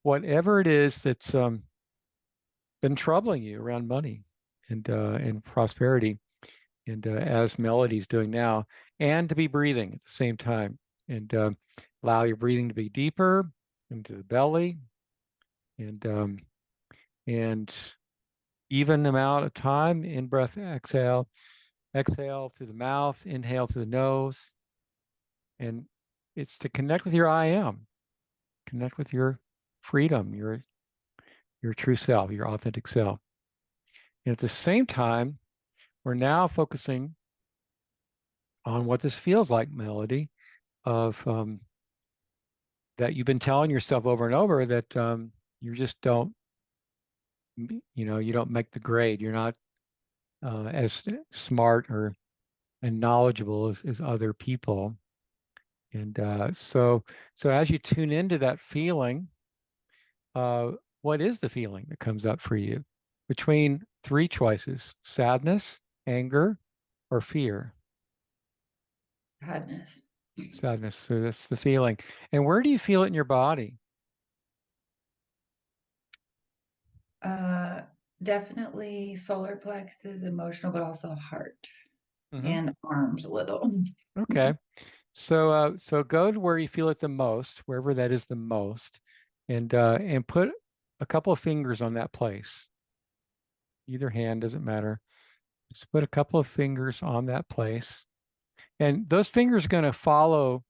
whatever it is that's been troubling you around money and prosperity, and as Melody's doing now, and to be breathing at the same time, and allow your breathing to be deeper into the belly, and even amount of time in breath, exhale, exhale through the mouth, inhale through the nose, and it's to connect with your I am, connect with your freedom, your true self, your authentic self. And at the same time, we're now focusing on what this feels like, Melody, of that you've been telling yourself over and over that you just don't, you don't make the grade. You're not as smart or and knowledgeable as other people. And so as you tune into that feeling, what is the feeling that comes up for you between three choices: sadness, anger, or fear? Sadness. Sadness. So that's the feeling. And where do you feel it in your body? Uh, Definitely solar plexus, emotional, but also heart Hmm. and arms a little. Okay. So go to where you feel it the most, wherever that is the most, and put a couple of fingers on that place. Either hand, doesn't matter. Just put a couple of fingers on that place. And those fingers are going to follow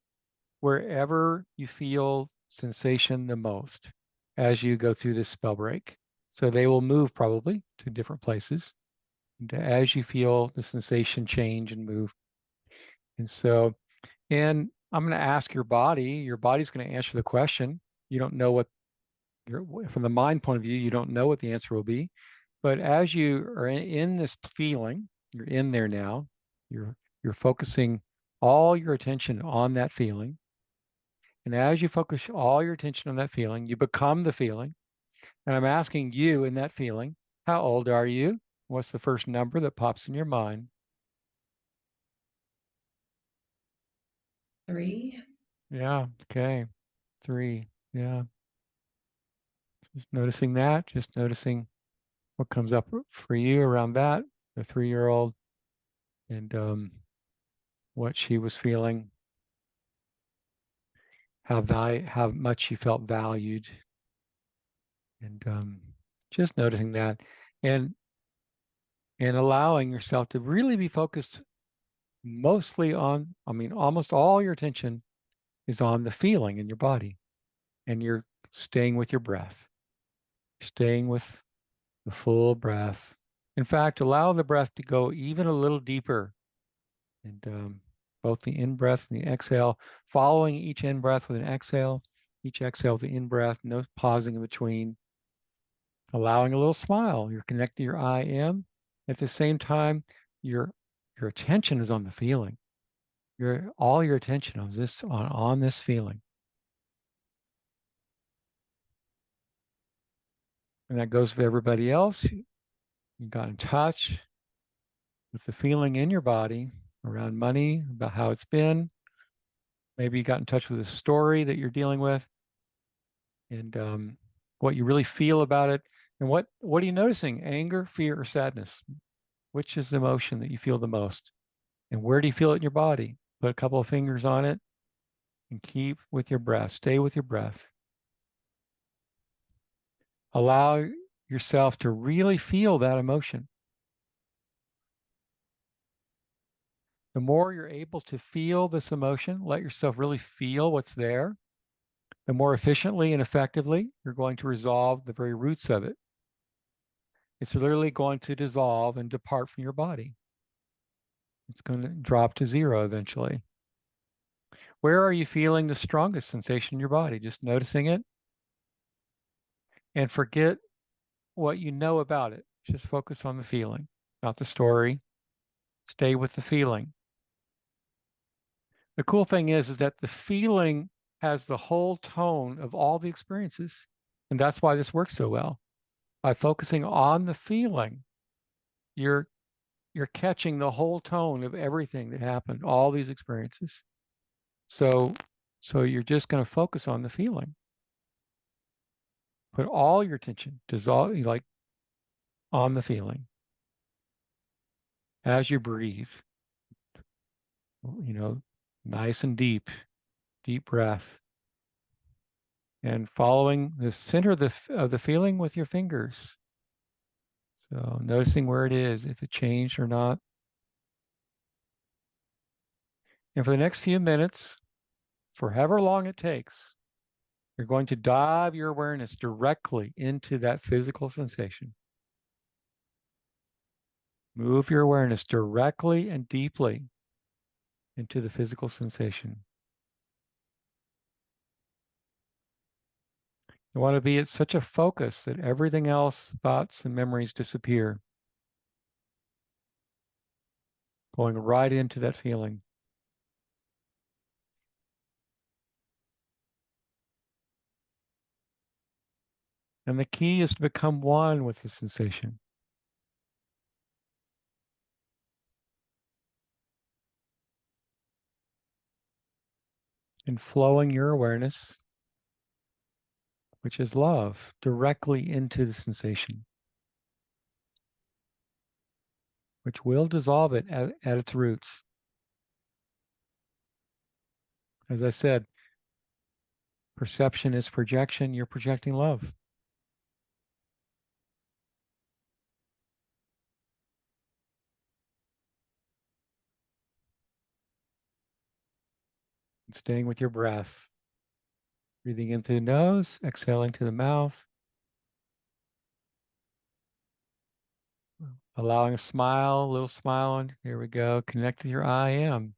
wherever you feel sensation the most as you go through this spell break. So they will move probably to different places as you feel the sensation change and move. And so, and I'm going to ask your body's going to answer the question. You don't know what, from the mind point of view, you don't know what the answer will be. But as you are in this feeling, you're in there now, you're focusing all your attention on that feeling. And as you focus all your attention on that feeling, you become the feeling. And I'm asking you in that feeling, how old are you? What's the first number that pops in your mind? 3. Yeah, okay. 3. Yeah. Just noticing that, just noticing what comes up for you around that, the 3-year-old, and what she was feeling, how much she felt valued, and just noticing that, and and allowing yourself to really be focused mostly on, I mean, almost all your attention is on the feeling in your body, and you're staying with your breath, staying with the full breath. In fact, allow the breath to go even a little deeper, and both the in breath and the exhale, following each in breath with an exhale, each exhale with the in breath, no pausing in between, allowing a little smile. You're connecting your I am. At the same time, your your attention is on the feeling. All your attention on this feeling. And that goes for everybody else. You got in touch with the feeling in your body around money, about how it's been. Maybe you got in touch with a story that you're dealing with, and what you really feel about it. And what are you noticing? Anger, fear, or sadness? Which is the emotion that you feel the most? And where do you feel it in your body? Put a couple of fingers on it and keep with your breath. Stay with your breath. Allow yourself to really feel that emotion. The more you're able to feel this emotion, let yourself really feel what's there, the more efficiently and effectively you're going to resolve the very roots of it. It's literally going to dissolve and depart from your body. It's going to drop to zero eventually. Where are you feeling the strongest sensation in your body? Just noticing it, and forget what you know about it. Just focus on the feeling, not the story. Stay with the feeling. The cool thing is that the feeling has the whole tone of all the experiences. And that's why this works so well. By focusing on the feeling, you're you're catching the whole tone of everything that happened, all these experiences. So so you're just going to focus on the feeling. Put all your attention, dissolve, like, on the feeling as you breathe. You know, nice and deep breath, and following the center of the feeling with your fingers. So noticing where it is, if it changed or not. And for the next few minutes, for however long it takes, you're going to dive your awareness directly into that physical sensation. Move your awareness directly and deeply into the physical sensation. You want to be at such a focus that everything else, thoughts and memories disappear, going right into that feeling. And the key is to become one with the sensation. And flowing your awareness, which is love, directly into the sensation, which will dissolve it at its roots. As I said, perception is projection. You're projecting love. And staying with your breath. Breathing in through the nose, exhaling to the mouth. Allowing a smile, a little smile on. Here we go. Connect with your I am.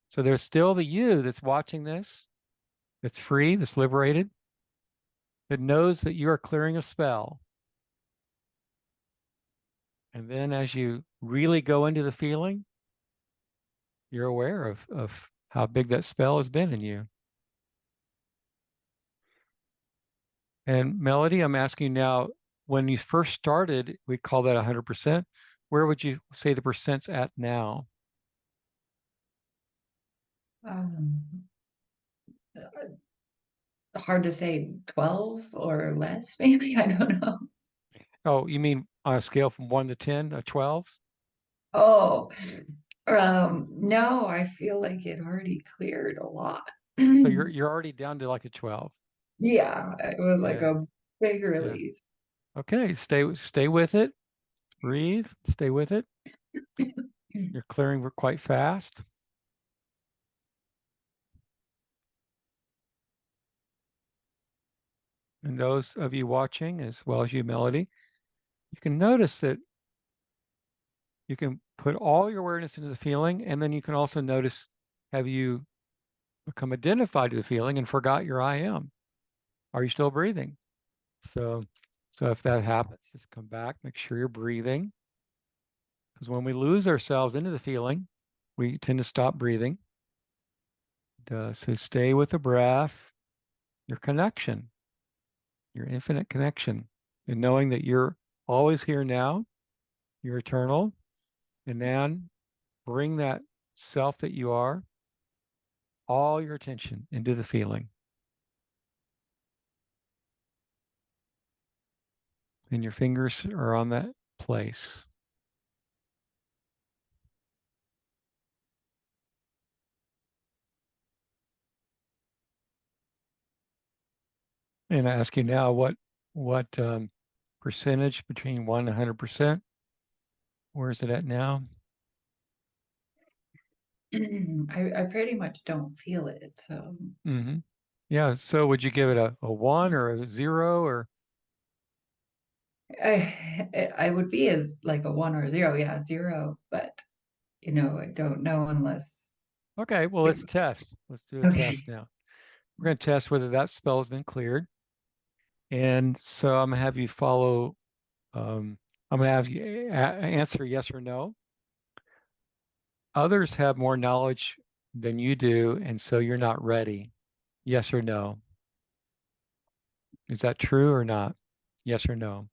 So there's still the you that's watching this, that's free, that's liberated, that knows that you are clearing a spell. And then as you really go into the feeling, you're aware of how big that spell has been in you. And Melody, I'm asking now, when you first started, we call that 100%. Where would you say the percent's at now? Um, hard to say, 12 or less, maybe. I don't know. Oh, you mean on a scale from 1 to 10, a 12? Oh, no, I feel like it already cleared a lot. So you're already down to like a 12. Yeah, it was like Yeah, a big yeah. release. Okay, stay with it. Breathe, stay with it. You're clearing quite fast. And those of you watching, as well as you, Melody, you can notice that you can put all your awareness into the feeling, and then you can also notice, have you become identified to the feeling and forgot your I am? Are you still breathing? So, so if that happens, just come back, make sure you're breathing. Because when we lose ourselves into the feeling, we tend to stop breathing. So stay with the breath, your connection, your infinite connection, and knowing that you're always here now, you're eternal, and then bring that self that you are, all your attention into the feeling. And your fingers are on that place. And I ask you now, what percentage between 1 and 100%? Where is it at now? I pretty much don't feel it, so Mm-hmm. Yeah. So would you give it a 1 or a 0 or? I would be as like a 1 or 0, yeah, 0, but I don't know unless. Okay. Well, let's test. Let's do a Okay. test now. We're going to test whether that spell has been cleared. And so I'm going to have you follow, I'm going to have you answer yes or no. Others have more knowledge than you do, and so you're not ready. Yes or no? Is that true or not? Yes or no?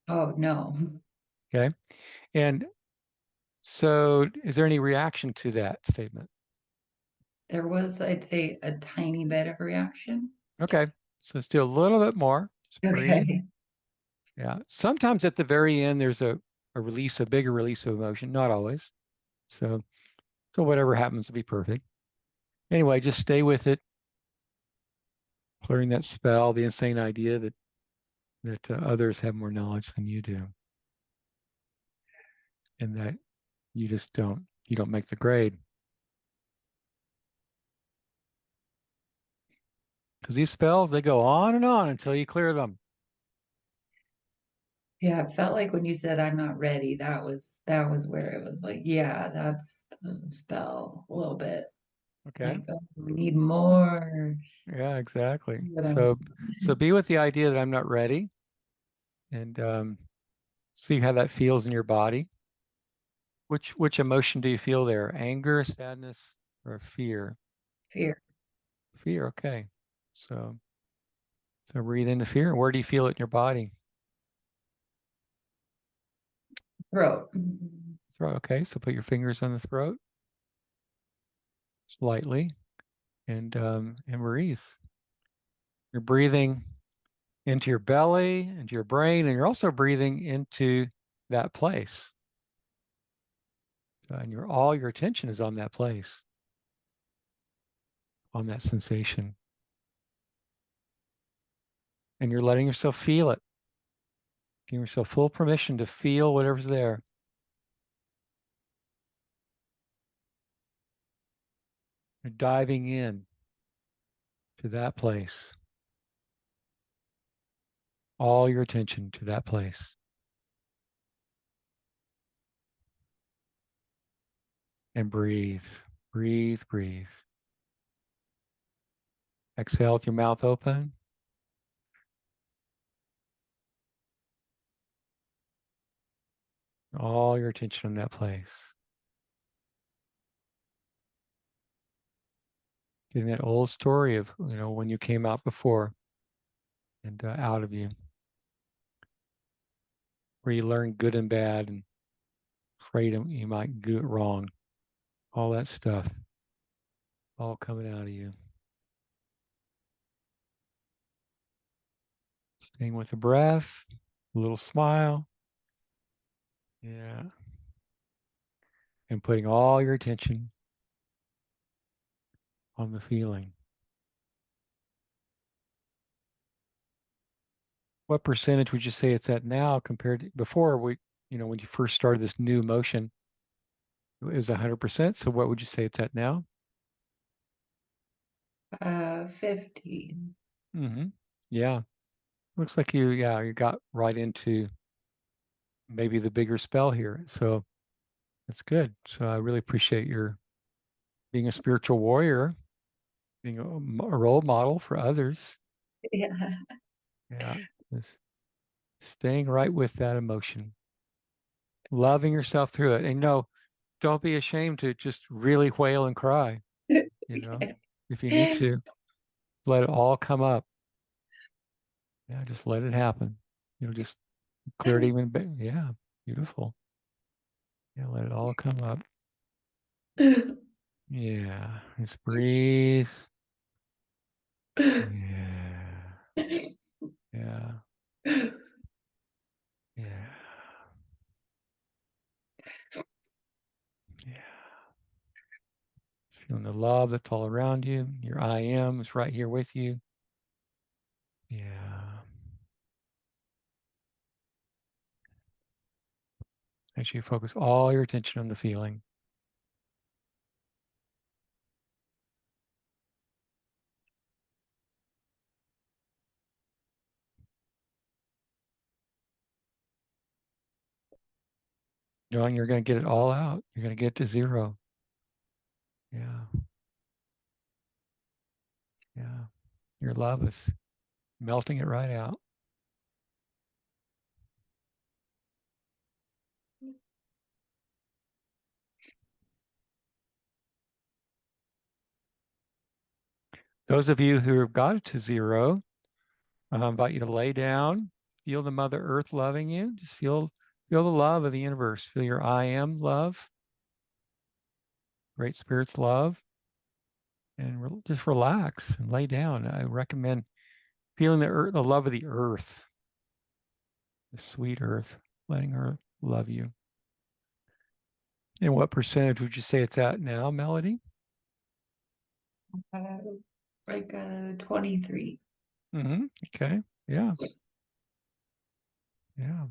Oh, no. Okay. And so is there any reaction to that statement? There was, I'd say, a tiny bit of reaction. Okay. So let's do a little bit more. Just breathe. Okay. Yeah. Sometimes at the very end, there's a release, a bigger release of emotion. Not always. So, so whatever happens to be perfect. Anyway, just stay with it, clearing that spell, the insane idea that others have more knowledge than you do, and that you don't make the grade. Because these spells, they go on and on until you clear them. Yeah, it felt like when you said I'm not ready, that was where it was like, yeah, that's the spell a little bit. Okay. Like, oh, we need more. Yeah, exactly. But So be with the idea that I'm not ready, and see how that feels in your body. Which emotion do you feel there? Anger, sadness, or fear? fear, Fear, okay. So so breathe into fear. Where do you feel it in your body? throat. Throat, okay. So put your fingers on the throat slightly and breathe. You're breathing into your belly, into your brain, and you're also breathing into that place. And all your attention is on that place, on that sensation. And you're letting yourself feel it, giving yourself full permission to feel whatever's there. You're diving in to that place, all your attention to that place. And breathe, breathe, breathe. Exhale with your mouth open. All your attention on that place. Getting that old story of, when you came out before and out of you, where you learned good and bad and afraid you might do it wrong. All that stuff, all coming out of you. Staying with the breath, a little smile. Yeah. And putting all your attention on the feeling. What percentage would you say it's at now compared to before when you first started this new motion? It was 100%. So what would you say it's at now? 50. Mm-hmm. Yeah. Looks like you got right into maybe the bigger spell here. So that's good. So I really appreciate your being a spiritual warrior, being a role model for others. Yeah. Yeah. Just staying right with that emotion, loving yourself through it. And no, don't be ashamed to just really wail and cry, you know, if you need to, let it all come up. Yeah, just let it happen. Just clear it even better. Yeah, beautiful. Yeah, let it all come up. Yeah, just breathe. Yeah, yeah, yeah, yeah. Just feeling the love that's all around you. Your I am is right here with you. Yeah. As you focus all your attention on the feeling. Knowing you're going to get it all out. You're going to get to zero. Yeah. Yeah. Your love is melting it right out. Those of you who have got it to zero, I invite you to lay down, feel the Mother Earth loving you. Just feel the love of the universe. Feel your I am love, Great Spirit's love, and just relax and lay down. I recommend feeling the love of the earth, the sweet earth, letting her love you. And what percentage would you say it's at now, Melody? Uh, like 23. Mm-hmm. Okay. Yeah. Yeah.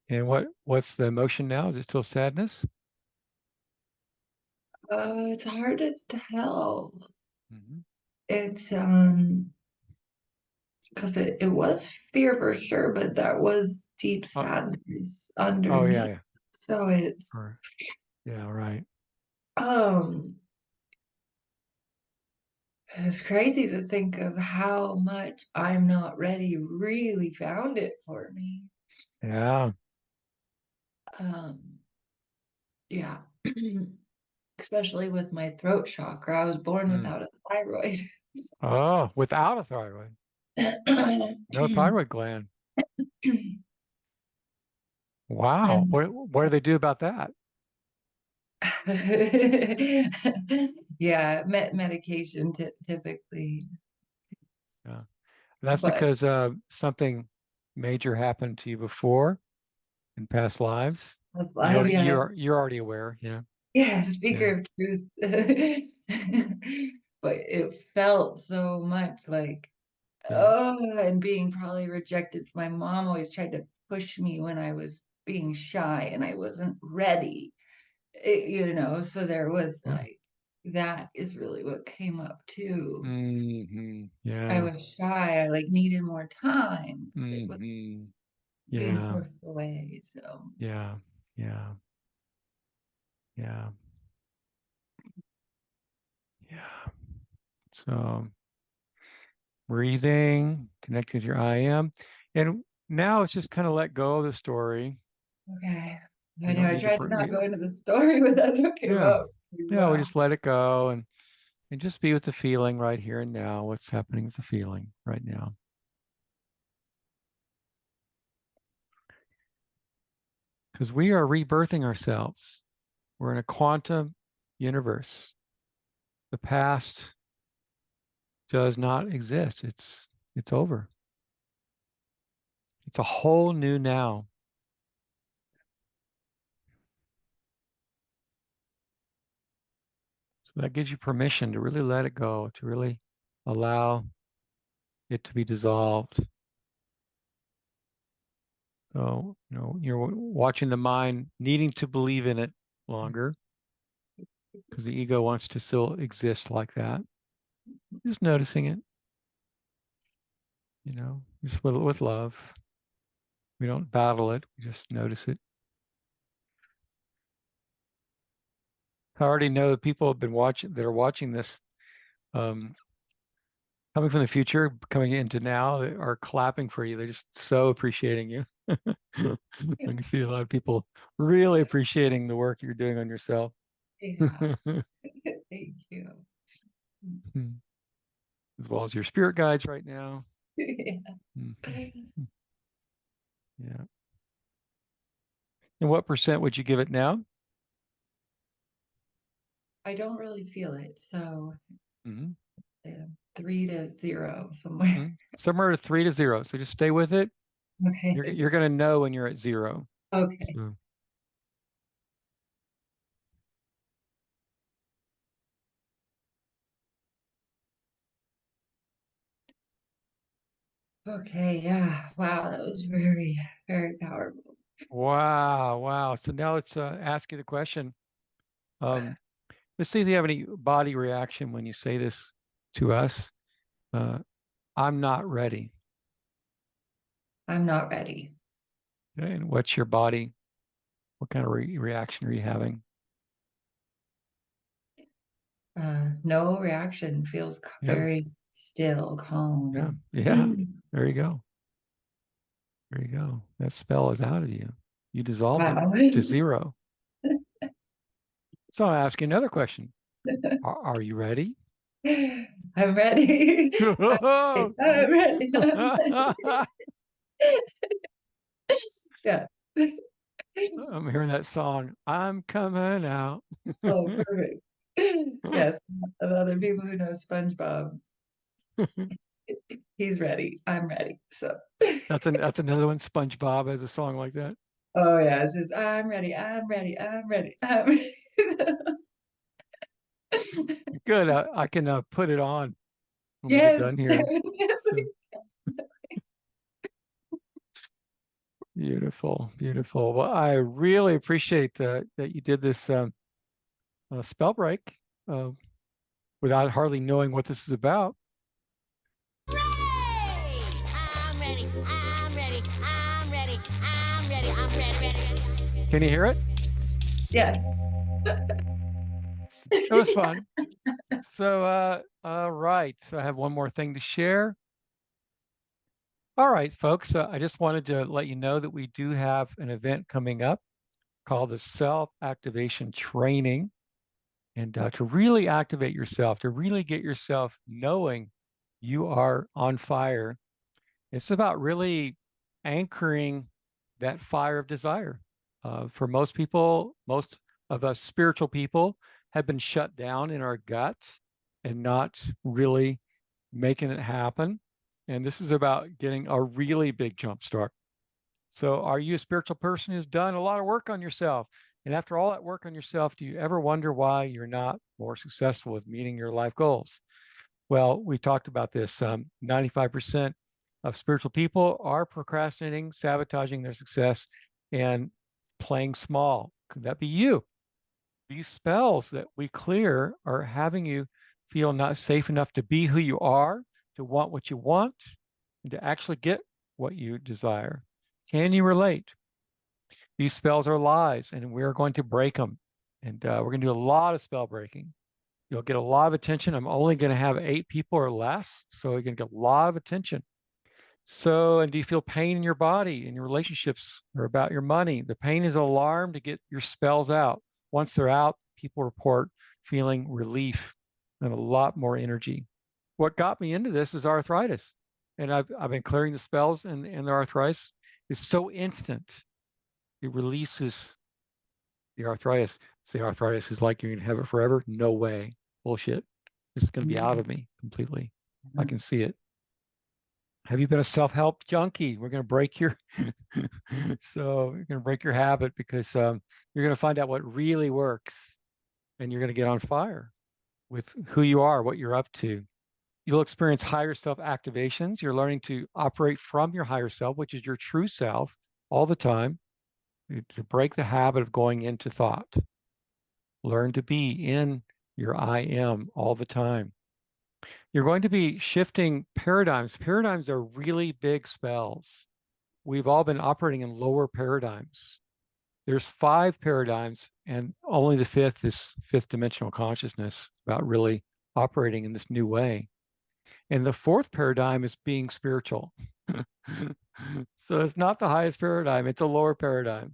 And what's the emotion now? Is it still sadness? It's hard to tell. Mm-hmm. It's because it was fear for sure, but that was deep Oh, sadness oh yeah, underneath. yeah. So it's Or, yeah, right. um it's crazy to think of how much I'm not ready really found it for me. Yeah. Um yeah. Especially with my throat chakra. I was born Mm. without a thyroid. Oh, without a thyroid, no thyroid gland. Wow. And What do they do about that? yeah, medication typically, Yeah. That's but because something major happened to you before in past lives. that's You life. already Yeah, you're already aware. Yeah. yeah, Yeah. speaker of truth. But it felt so much like, Yeah. oh, and being probably rejected. My mom always tried to push me when I was being shy and I wasn't ready. So there was Yeah. like, that is really what came up too. I Yeah. was shy. I like needed more time, but it was being Yeah. pushed away. So Yeah. Yeah. Yeah. Yeah. So breathing, connecting with your I am. And now it's just kind of let go of the story. okay. I We know don't I need to, tried to not go into the story, but that's what came yeah. up. Yeah. We Wow. just let it go and just be with the feeling right here and now. What's happening with the feeling right now? Because we are rebirthing ourselves. We're in a quantum universe. The past does not exist. It's over. It's a whole new now. So that gives you permission to really let it go, to really allow it to be dissolved. So, you're watching the mind needing to believe in it longer because the ego wants to still exist like that. Just noticing it, just with love. We don't battle it, we just notice it. I already know that people have been watching that are watching this um, coming from the future, coming into now, they are clapping for you. They're just so appreciating you. I can see a lot of people really appreciating the work you're doing on yourself. Yeah. Thank you. As well as your spirit guides right now. Yeah. Yeah. And what percent would you give it now? I don't really feel it. So Mm-hmm. 3 to 0 somewhere. Mm-hmm. Somewhere 3 to 0. So just stay with it. Okay. You're going to know when you're at 0. Okay. So, Okay. Yeah. Wow. That was very, very powerful. wow. Wow. So now let's ask you the question. Um, let's see if you have any body reaction when you say this to us. Uh, I'm not ready. I'm not ready. Okay, and what's your body? What kind of reaction are you having? No reaction. Feels Yeah. very still, Yeah. calm. Yeah. There you go. There you go. That spell is out of you. You dissolved it Wow. to 0. So I ask you another question. Are you ready? I'm ready. I'm ready. I'm ready. Yeah. I'm hearing that song. I'm coming out. Oh, perfect. Yes. Of other people who know SpongeBob, he's ready. I'm ready. So, That's another one. SpongeBob has a song like that. oh yeah, it's just I'm ready. I'm ready. I'm ready. I'm ready. Good. I can put it on when we get Yes, done here. definitely. So beautiful, beautiful. Well, I really appreciate that you did this spell break uh, without hardly knowing what this is about. I'm ready. I'm ready. I'm ready. I'm ready. Can you hear it? Yes. It was fun. So, all right. So I have one more thing to share. All right, folks. I just wanted to let you know that we do have an event coming up called the Self-Activation Training. And to really activate yourself, to really get yourself knowing you are on fire, it's about really anchoring that fire of desire. For most people, most of us spiritual people have been shut down in our guts and not really making it happen. And this is about getting a really big jump start. So, are you a spiritual person who's done a lot of work on yourself? And after all that work on yourself, do you ever wonder why you're not more successful with meeting your life goals? Well, we talked about this. 95% of spiritual people are procrastinating, sabotaging their success, and playing small. Could that be you? These spells that we clear are having you feel not safe enough to be who you are, to want what you want, and to actually get what you desire. Can you relate? These spells are lies, and we're going to break them. And we're going to do a lot of spell breaking. You'll get a lot of attention. I'm only going to have 8 people or less, so you're going to get a lot of attention. So, and do you feel pain in your body, in your relationships, or about your money? The pain is an alarm to get your spells out. Once they're out, people report feeling relief and a lot more energy. What got me into this is arthritis. And I've been clearing the spells, and the arthritis is so instant. It releases the arthritis. Say arthritis is like you're going to have it forever. No way. Bullshit. It's going to be out of me completely. I can see it. Have you been a self-help junkie? We're going to break your so you're going to break your habit because you're going to find out what really works, and you're going to get on fire with who you are, what you're up to. You'll experience higher self activations. You're learning to operate from your higher self, which is your true self, all the time, to break the habit of going into thought. Learn to be in your I am all the time. You're going to be shifting paradigms. Paradigms are really big spells. We've all been operating in lower paradigms. There's 5 paradigms, and only the 5th is 5th dimensional consciousness, about really operating in this new way. And the 4th paradigm is being spiritual. So it's not the highest paradigm, it's a lower paradigm,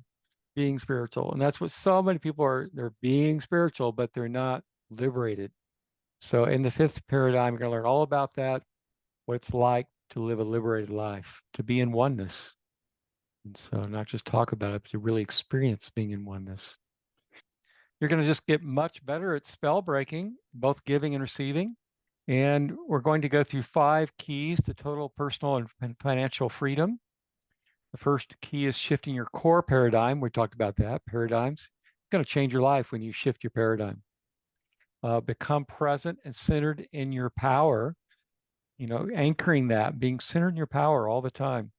being spiritual. And that's what so many people are, they're being spiritual, but they're not liberated. So in the 5th paradigm, you're going to learn all about that, what it's like to live a liberated life, to be in oneness. And so not just talk about it, but to really experience being in oneness. You're going to just get much better at spell breaking, both giving and receiving. And we're going to go through 5 keys to total personal and financial freedom. The first key is shifting your core paradigm. We talked about that, paradigms. It's going to change your life when you shift your paradigm. Become present and centered in your power, anchoring that, being centered in your power all the time.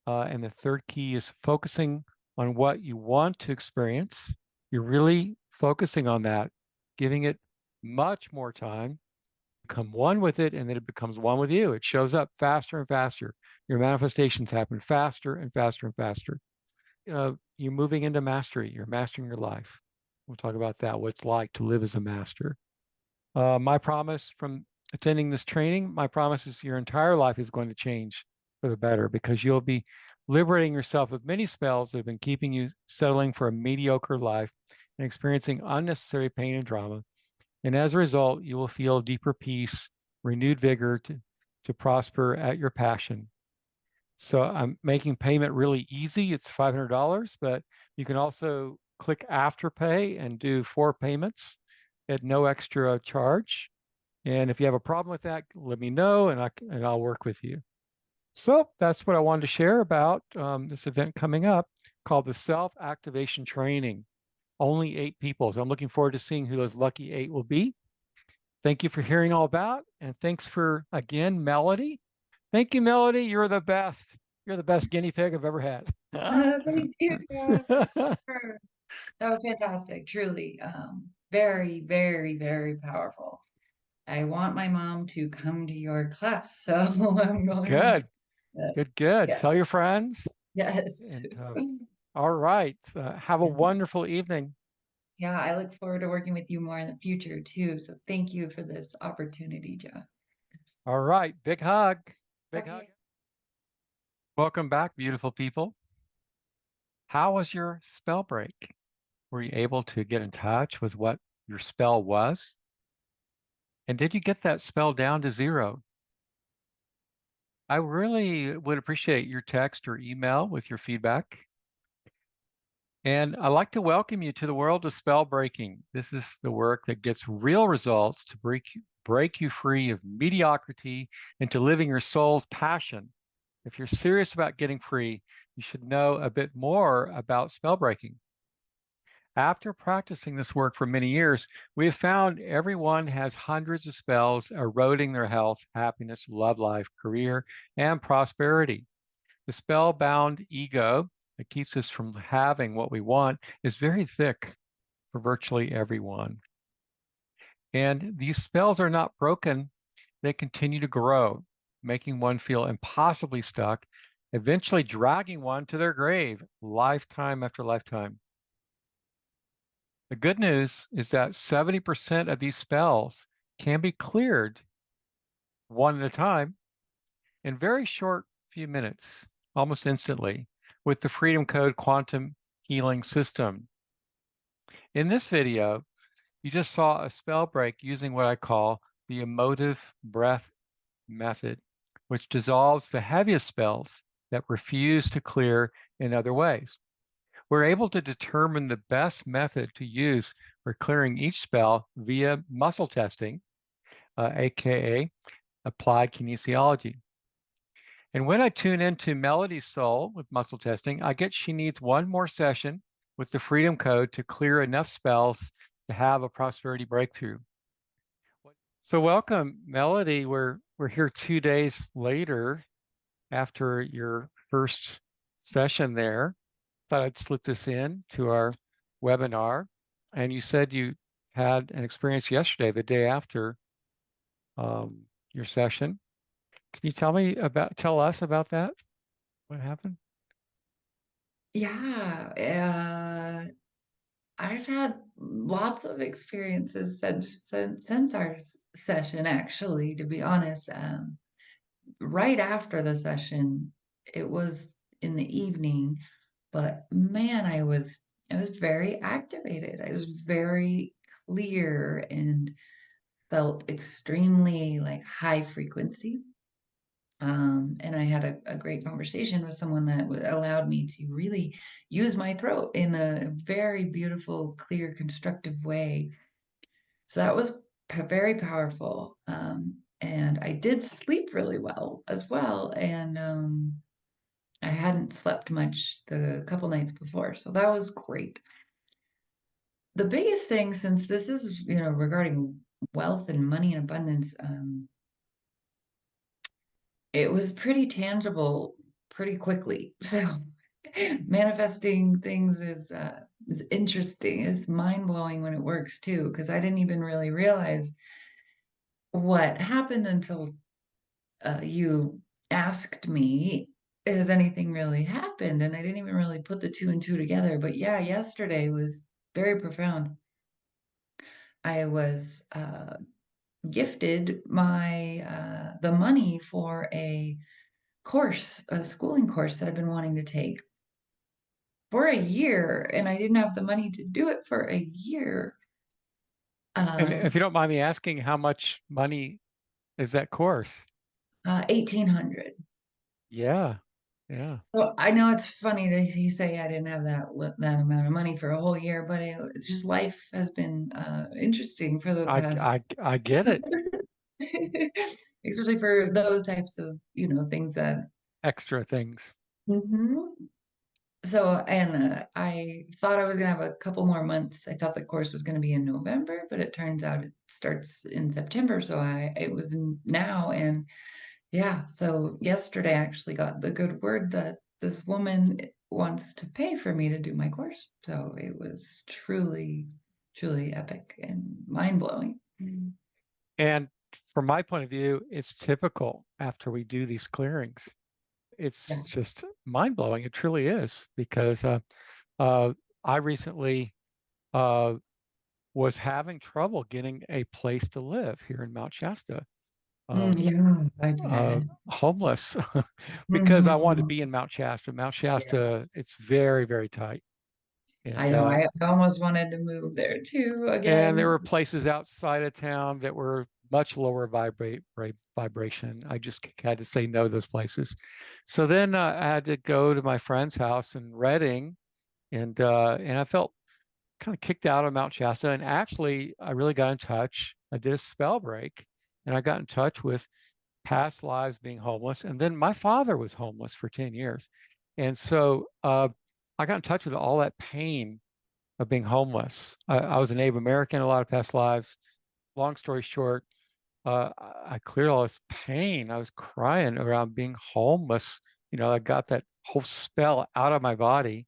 And the third key is focusing on what you want to experience. You're really focusing on that, giving it much more time. Become one with it, and then it becomes one with you. It shows up faster and faster. Your manifestations happen faster and faster and faster. You're moving into mastery. You're mastering your life. We'll talk about that, what it's like to live as a master. My promise from attending this training, my promise is your entire life is going to change for the better, because you'll be liberating yourself of many spells that have been keeping you settling for a mediocre life and experiencing unnecessary pain and drama. And as a result, you will feel deeper peace, renewed vigor to prosper at your passion. So I'm making payment really easy. It's $500, but you can also click Afterpay and do 4 payments at no extra charge. And if you have a problem with that, let me know, and I'll work with you. So that's what I wanted to share about this event coming up called the Self-Activation Training. Only 8 people. So I'm looking forward to seeing who those lucky 8 will be. Thank you for hearing all about, and thanks for, again, Melody. Thank you, Melody. You're the best. You're the best guinea pig I've ever had. Thank you, Joe. That was fantastic, truly. Very, very, very powerful. I want my mom to come to your class, so I'm going. Good. Good. Yeah. Tell your friends. Yes. And all right. Have a wonderful evening. Yeah, I look forward to working with you more in the future too. So thank you for this opportunity, Joe. All right. Big hug. Big hug. Okay. Welcome back, beautiful people. How was your spell break? Were you able to get in touch with what your spell was? And did you get that spell down to 0? I really would appreciate your text or email with your feedback. And I'd like to welcome you to the world of spell breaking. This is the work that gets real results to break you free of mediocrity into living your soul's passion. If you're serious about getting free, you should know a bit more about spell breaking. After practicing this work for many years, we have found everyone has hundreds of spells eroding their health, happiness, love life, career, and prosperity. The spellbound ego that keeps us from having what we want is very thick for virtually everyone. And these spells are not broken, they continue to grow, making one feel impossibly stuck, eventually dragging one to their grave, lifetime after lifetime. The good news is that 70% of these spells can be cleared one at a time in very short few minutes, almost instantly, with the Freedom Code Quantum Healing System. In this video, you just saw a spell break using what I call the emotive breath method, which dissolves the heaviest spells that refuse to clear in other ways. We're able to determine the best method to use for clearing each spell via muscle testing, aka applied kinesiology. And when I tune into Melody's soul with muscle testing, I get she needs one more session with the Freedom Code to clear enough spells to have a prosperity breakthrough. So welcome, Melody. We're here 2 days later after your first session there. Thought I'd slip this in to our webinar. And you said you had an experience yesterday, the day after your session. Can you tell us about that? What happened? Yeah, I've had lots of experiences since our session, actually, to be honest. Right after the session, it was in the evening, but man, I was very activated. I was very clear and felt extremely like high frequency. And I had a great conversation with someone that allowed me to really use my throat in a very beautiful, clear, constructive way. So that was very powerful. And I did sleep really well as well. And I hadn't slept much the couple nights before. So that was great. The biggest thing, since this is, regarding wealth and money and abundance, it was pretty tangible pretty quickly. So manifesting things is interesting. It's mind blowing when it works too, because I didn't even really realize what happened until you asked me, has anything really happened? And I didn't even really put the two and two together. But yeah, yesterday was very profound. I was gifted the money for a course, a schooling course that I've been wanting to take for a year, and I didn't have the money to do it for a year. And if you don't mind me asking, how much money is that course? 1,800. Yeah. Yeah. So I know it's funny that you say I didn't have that amount of money for a whole year, but it's just life has been interesting for the past, I get it. especially for those types of things that. Extra things. Mhm. So, and I thought I was going to have a couple more months. I thought the course was going to be in November, but it turns out it starts in September. So it was now. And yeah, so yesterday I actually got the good word that this woman wants to pay for me to do my course. So it was truly, truly epic and mind blowing. And from my point of view, it's typical after we do these clearings. it's Yeah. just mind-blowing. It truly is, because I recently was having trouble getting a place to live here in Mount Shasta. Yeah, I bet. Homeless because I wanted to Mhm. be in Mount Shasta. Mount Yeah. Shasta, it's very, very tight. I And know. I almost wanted to move there too and there again. were places outside of town that were much lower vibration. I just had to say no to those places. So then I had to go to my friend's house in Redding, and I felt kind of kicked out of Mount Shasta. And actually, I really got in touch. I did a spell break, and I got in touch with past lives being homeless. And then my father was homeless for 10 years. And so I got in touch with all that pain of being homeless. I was a Native American in a lot of past lives. Long story short, I cleared all this pain. I was crying around being homeless. I got that whole spell out of my body.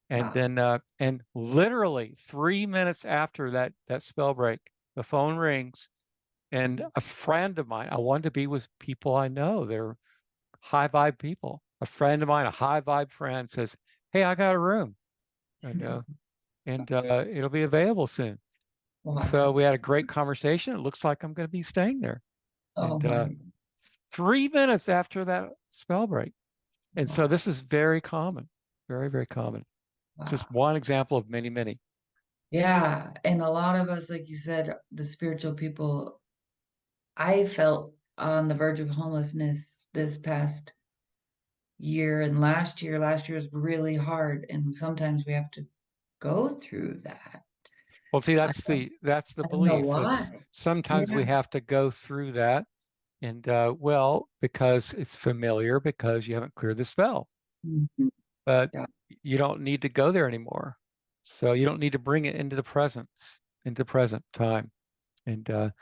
And Wow. then, and literally 3 minutes after that spell break, the phone rings, and a friend of mine, I wanted to be with people I know. They're high vibe people. A friend of mine, a high vibe friend, says, "Hey, I got a room, and it'll be available soon." So Wow. we had a great conversation. It looks like I'm going to be staying there. Oh And my. 3 minutes after that spell break. And so Wow. this is very common, very, very common. Wow. Just one example of many, many. Yeah. And a lot of us, like you said, the spiritual people, I felt on the verge of homelessness this past year and last year was really hard. And sometimes we have to go through that. Well, see, I that's the I don't know belief. It's why. sometimes we Yeah. have to go through that, and well, because it's familiar, because you haven't cleared the spell. Mhm. But Yeah. you don't need to go there anymore. So you don't need to bring it into the present time. And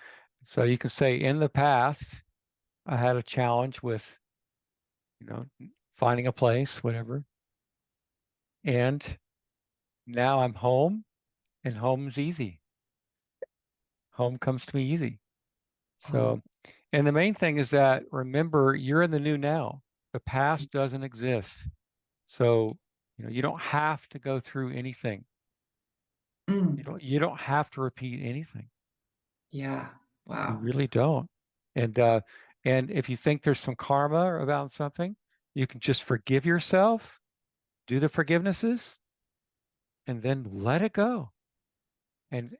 so you can say, in the past, I had a challenge with, finding a place, whatever. And now I'm home, and home's easy. Home comes to me easy. So, Awesome. and the main thing is that, remember, you're in the new now. The past doesn't exist. So, you don't have to go through anything. Mm. You don't have to repeat anything. Yeah. You Wow. really don't. And if you think there's some karma about something, you can just forgive yourself, do the forgivenesses, and then let it go and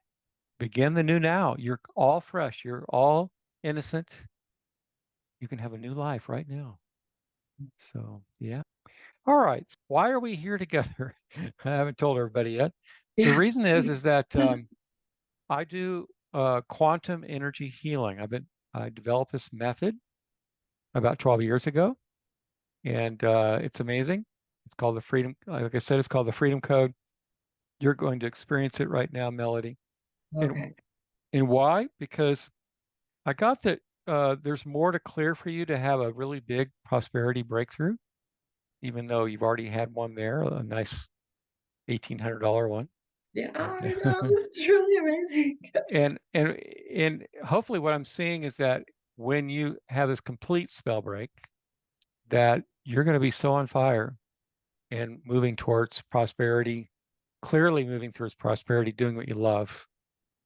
begin the new now. You're all fresh. You're all innocent. You can have a new life right now. So, yeah. All right. Why are we here together? I haven't told everybody yet. The Yeah. reason is that I do quantum energy healing. I developed this method about 12 years ago, and it's amazing. It's called the Freedom. Like I said, it's called the Freedom Code. You're going to experience it right now, Melody. And Okay. and why? Because I got that there's more to clear for you to have a really big prosperity breakthrough, even though you've already had one there, a nice $1,800 one. Yeah, I know. And It's truly amazing. and hopefully what I'm seeing is that when you have this complete spell break, that you're going to be so on fire and moving towards prosperity, clearly moving towards prosperity, doing what you love,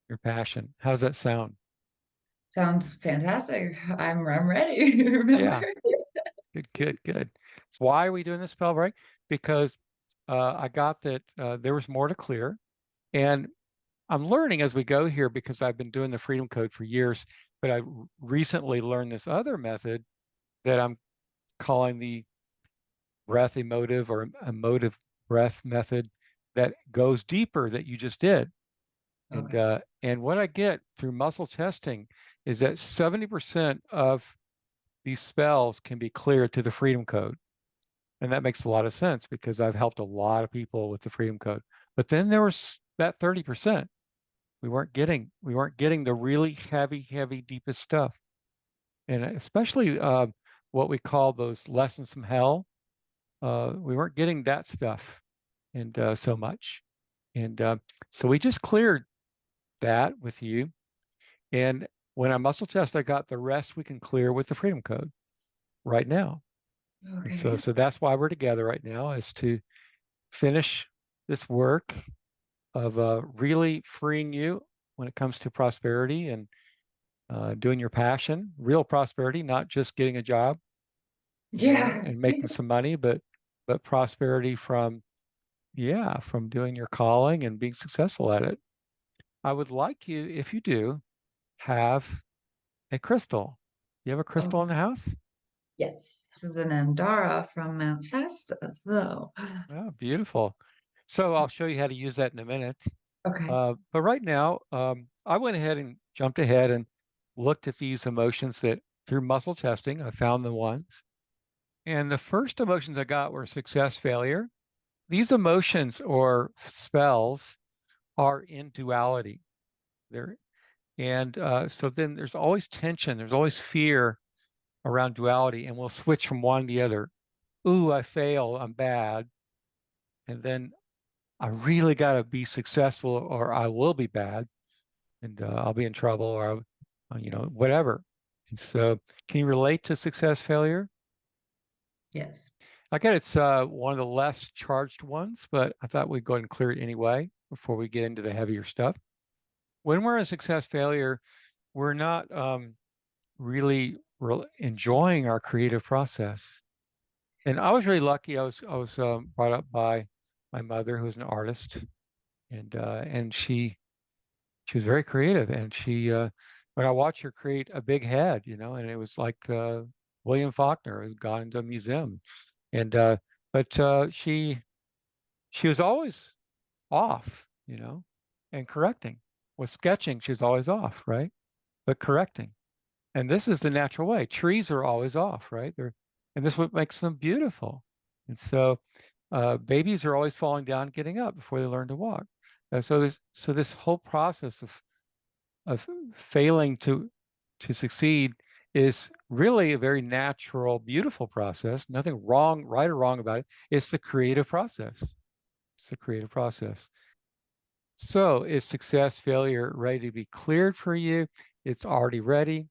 your passion. How does that sound? Sounds fantastic. I'm ready. Remember? Yeah, good, good, good. So why are we doing this spell break? Because I got that there was more to clear. And I'm learning as we go here, because I've been doing the Freedom Code for years, but I recently learned this other method that I'm calling the breath emotive or emotive breath method, that goes deeper, that you just did. Okay. And what I get through muscle testing is that 70% of these spells can be cleared to the Freedom Code. And that makes a lot of sense, because I've helped a lot of people with the Freedom Code. But then there was that 30%. We weren't getting the really heavy, heavy, deepest stuff. And especially what we call those lessons from hell. We weren't getting that stuff, and so much. And so we just cleared that with you. And when I muscle test, I got the rest we can clear with the Freedom Code right now. And Okay. so that's why we're together right now, is to finish this work of really freeing you when it comes to prosperity and doing your passion, real prosperity, not just getting a job, Yeah. and making some money, but prosperity from doing your calling and being successful at it. I would like you, if you do, have a crystal. You have a crystal in the Okay. house? Yes. This is an Andara from Mount Shasta. So, Oh, beautiful. So I'll show you how to use that in a minute. okay. But right now, I went ahead and jumped ahead and looked at these emotions that through muscle testing, I found the ones. And the first emotions I got were success, failure. These emotions or spells are in duality. They're, so then there's always tension, there's always fear around duality, and we'll switch from one to the other. Ooh, I fail, I'm bad. And then I really got to be successful or I will be bad and I'll be in trouble or, whatever. And so, can you relate to success, failure? Yes. I get it's one of the less charged ones, but I thought we'd go ahead and clear it anyway before we get into the heavier stuff. When we're in success, failure, we're not really enjoying our creative process. And I was really lucky. I was brought up by my mother, who's an artist, and she was very creative. And when I watched her create a big head, and it was like William Faulkner had gone into a museum, and but she was always off, and correcting. With sketching, she was always off, right? But correcting. And this is the natural way. Trees are always off, right? And this is what makes them beautiful. And so babies are always falling down and getting up before they learn to walk. So this whole process of failing to succeed is really a very natural, beautiful process. Nothing wrong, right or wrong about it. It's the creative process. It's the creative process. So is success, failure ready to be cleared for you? It's already ready.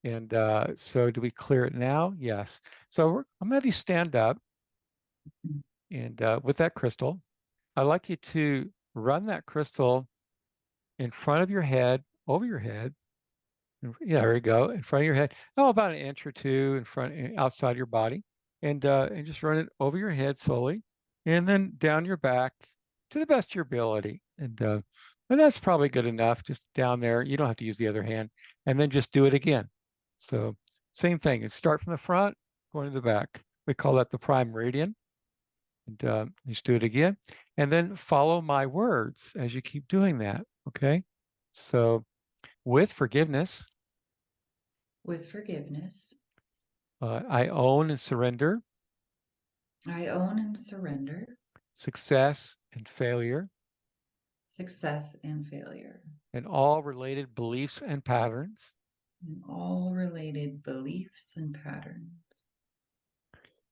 And so do we clear it now? Yes. So I'm going to have you stand up and with that crystal, I'd like you to run that crystal in front of your head, over your head. Yeah, there you go. In front of your head. Oh, about an inch or two outside your body. And just run it over your head slowly. And then down your back to the best of your ability. And that's probably good enough. Just down there. You don't have to use the other hand. And then just do it again. So same thing. And start from the front, going to the back. We call that the prime meridian. And just do it again. And then follow my words as you keep doing that. Okay. So with forgiveness, With forgiveness, I own and surrender I own and surrender success and failure success and failure and all related beliefs and patterns and all related beliefs and patterns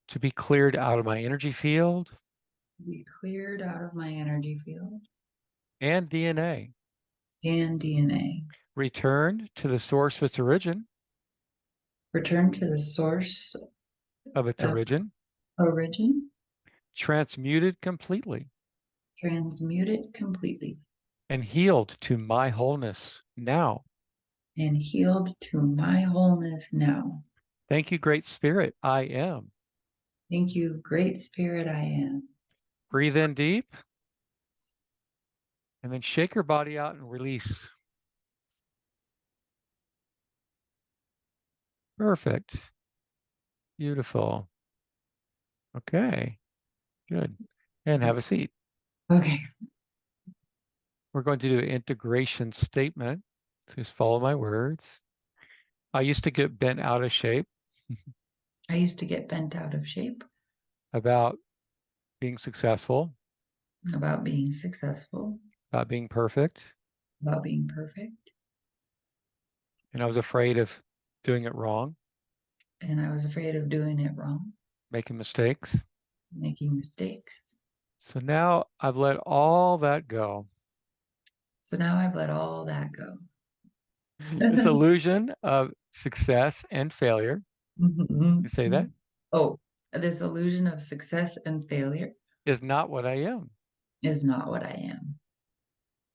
to be cleared out of my energy field be cleared out of my energy field and DNA, and DNA. returned to the source of its origin, Return to the source of its of origin, origin, transmuted completely transmute it completely, and healed to my wholeness now. and healed to my wholeness now. Thank you, Great Spirit. I am. Thank you, Great Spirit I am. Breathe in deep and then shake your body out and release. Perfect. Beautiful. Okay, good. And have a seat. Okay. We're going to do an integration statement. So just follow my words. I used to get bent out of shape I used to get bent out of shape about being successful, about being successful, about being perfect, about being perfect, and I was afraid of doing it wrong, and I was afraid of doing it wrong, making mistakes. making mistakes. So now I've let all that go. So now I've let all that go. This illusion of success and failure. You say that? Oh, This illusion of success and failure is not what I am. is not what I am.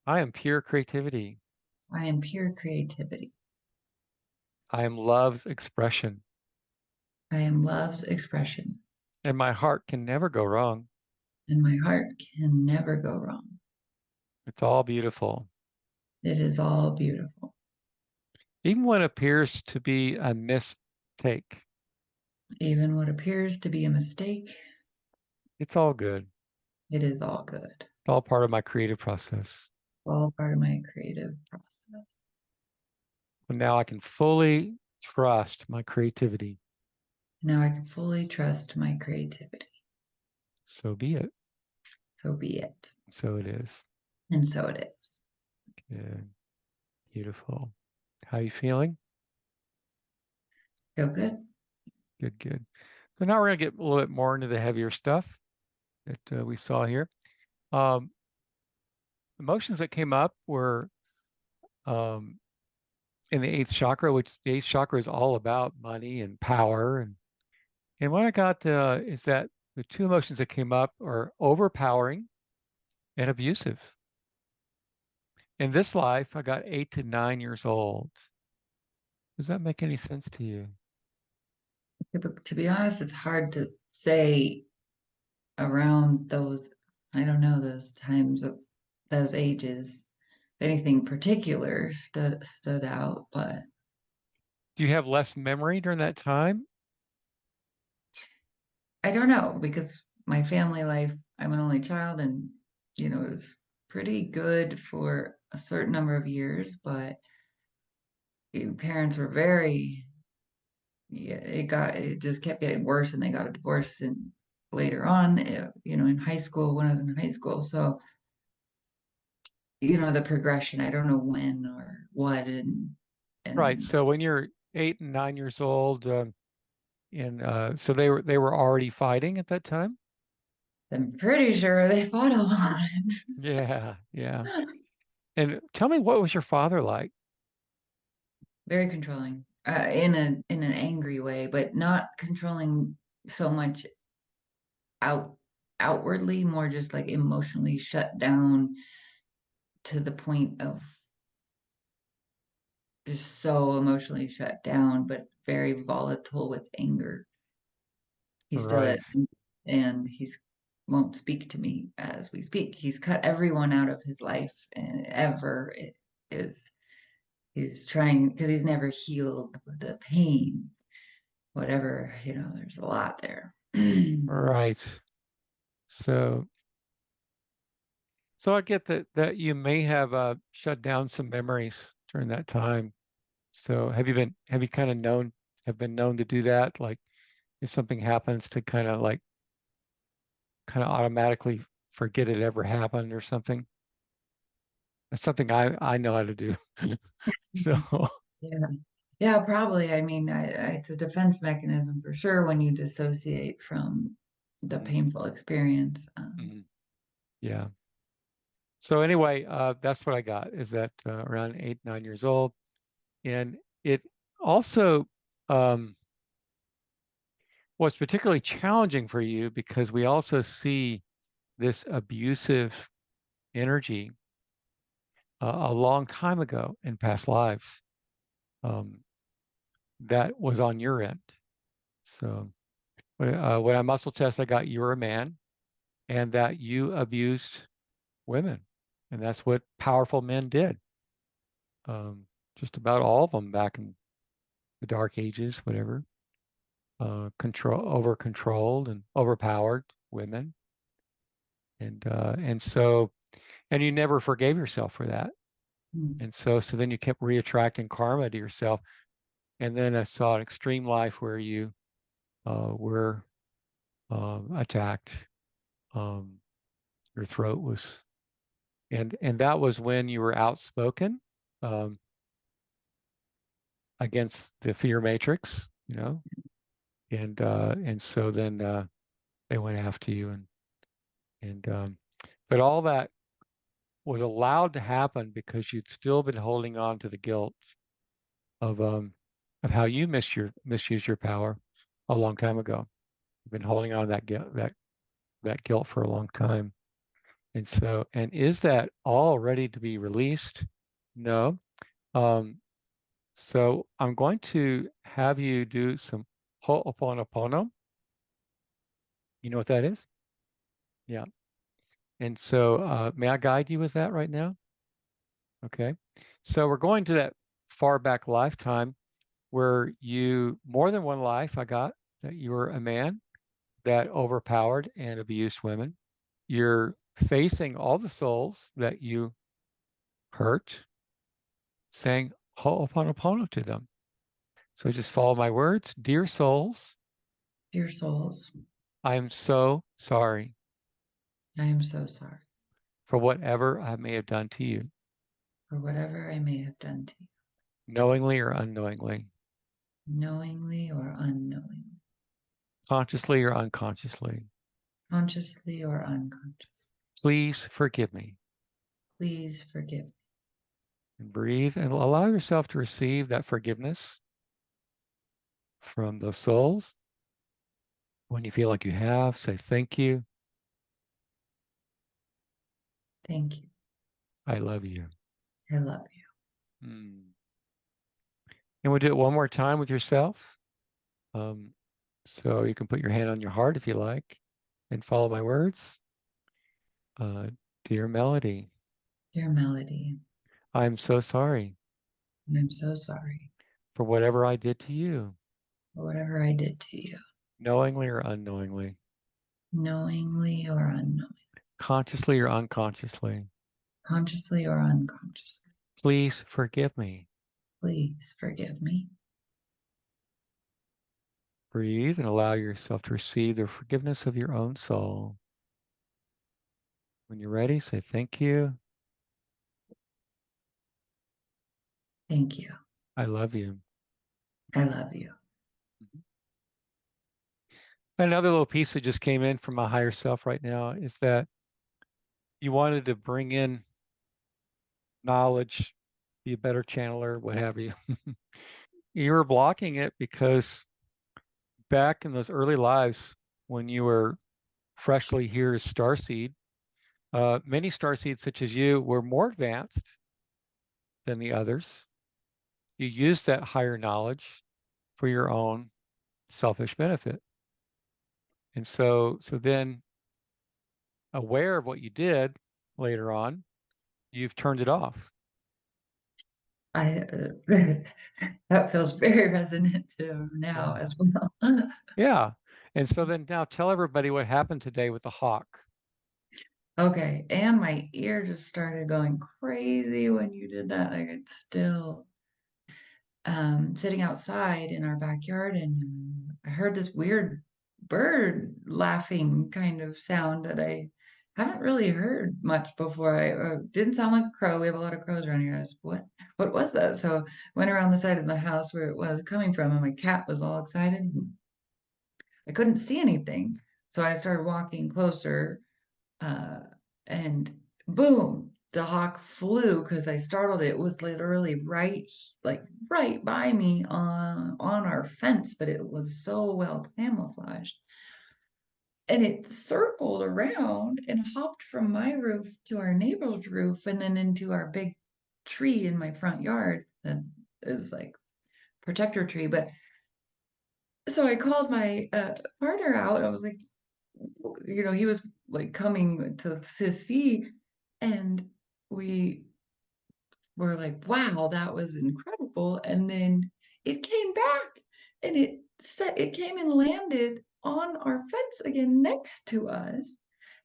I am pure creativity. I am pure creativity. I am love's expression, I am love's expression, and my heart can never go wrong. and my heart can never go wrong. It's all beautiful. It is all beautiful. Even what appears to be a mistake, Even what appears to be a mistake, it's all good. it is all good. It's all part of my creative process. All part of my creative process. But now I can fully trust my creativity. Now I can fully trust my creativity. So be it. So be it. So it is. And so it is. Good. Beautiful. How are you feeling? Feel good? Good, good. So now we're going to get a little bit more into the heavier stuff that we saw here. Emotions that came up were in the eighth chakra, which the eighth chakra is all about money and power. And what I got is that the two emotions that came up are overpowering and abusive. In this life, I got 8 to 9 years old. Does that make any sense to you? To be honest, it's hard to say around those, I don't know, those times of those ages, if anything particular stood out, but Do you have less memory during that time? I don't know because my family life, I'm an only child and it was pretty good for a certain number of years, but parents were very, yeah, it just kept getting worse and they got a divorce and later on, in high school, when I was in high school. So, the progression, I don't know when or what Right. and So when you're 8 and 9 years old, so they were already fighting at that time? I'm pretty sure they fought a lot. Yeah, yeah. And tell me, what was your father like? Very controlling, in an angry way, but not controlling so much out outwardly, more just like emotionally shut down to the point of just so emotionally shut down, but very volatile with anger. He's still Right. at, and he's won't speak to me as we speak. He's cut everyone out of his life, and ever it is. He's trying because he's never healed the pain. Whatever, there's a lot there. Right. So I get that you may have shut down some memories during that time. So have you kind of been known to do that? Like if something happens to kind of automatically forget it ever happened or something. That's something I know how to do. So Yeah. Yeah, probably. I mean, it's a defense mechanism for sure when you dissociate from the painful experience. mhm, yeah. So anyway, that's what I got is that around 8, 9 years old. And it also um, was particularly challenging for you because we also see this abusive energy a long time ago in past lives um, that was on your end. So when I muscle test, I got you're a man and that you abused women. And that's what powerful men did. Just about all of them back in the dark ages, whatever. Over controlled and overpowered women. And you never forgave yourself for that. Mm. And so then you kept reattracting karma to yourself. And then I saw an extreme life where you were attacked. Your throat was, and that was when you were outspoken um, against the fear matrix, and so then they went after you, and but all that was allowed to happen because you'd still been holding on to the guilt of how you misused your power a long time ago. You've been holding on to that guilt for a long time. And so, and is that all ready to be released? No. So I'm going to have you do some ho'oponopono. You know what that is? Yeah. And so may I guide you with that right now? Okay. So we're going to that far back lifetime where more than one life I got, that you were a man that overpowered and abused women. You're facing all the souls that you hurt, saying ho'oponopono to them. So just follow my words. Dear souls, Dear souls, I am so sorry I am so sorry for whatever I may have done to you, for whatever I may have done to you, knowingly or unknowingly, knowingly or unknowingly, consciously or unconsciously. consciously or unconsciously. Please forgive me. Please forgive me. And breathe and allow yourself to receive that forgiveness from those souls. When you feel like you have, say thank you. Thank you. I love you. I love you. And we'll do it one more time with yourself. So you can put your hand on your heart if you like and follow my words. Dear Melody, Dear Melody, I'm so sorry I'm so sorry for whatever I did to you, for whatever I did to you, knowingly or unknowingly, knowingly or unknowingly, consciously or unconsciously. consciously or unconsciously. Please forgive me. Please forgive me. Breathe and allow yourself to receive the forgiveness of your own soul. When you're ready, say thank you. Thank you. I love you. I love you. Another little piece that just came in from my higher self right now is that you wanted to bring in knowledge, be a better channeler, what have you. You were blocking it because back in those early lives, when you were freshly here as starseed, many starseeds such as you were more advanced than the others. You used that higher knowledge for your own selfish benefit. And so then aware of what you did later on, you've turned it off. I that feels very resonant to now as well. Yeah. And so then now tell everybody what happened today with the hawk. Okay, and my ear just started going crazy when you did that. Like it's still sitting outside in our backyard, and I heard this weird bird laughing kind of sound that I haven't really heard much before. I didn't sound like a crow. We have a lot of crows around here. I was, what was that? So went around the side of the house where it was coming from, and my cat was all excited. I couldn't see anything, so I started walking closer, uh, and boom, the hawk flew because I startled it. It was literally right by me on our fence, but it was so well camouflaged. And it circled around and hopped from my roof to our neighbor's roof and then into our big tree in my front yard that is like protector tree. But so I called my partner out. I was like, he was like coming to see, and we were like, wow, that was incredible. And then it came back and it came and landed on our fence again next to us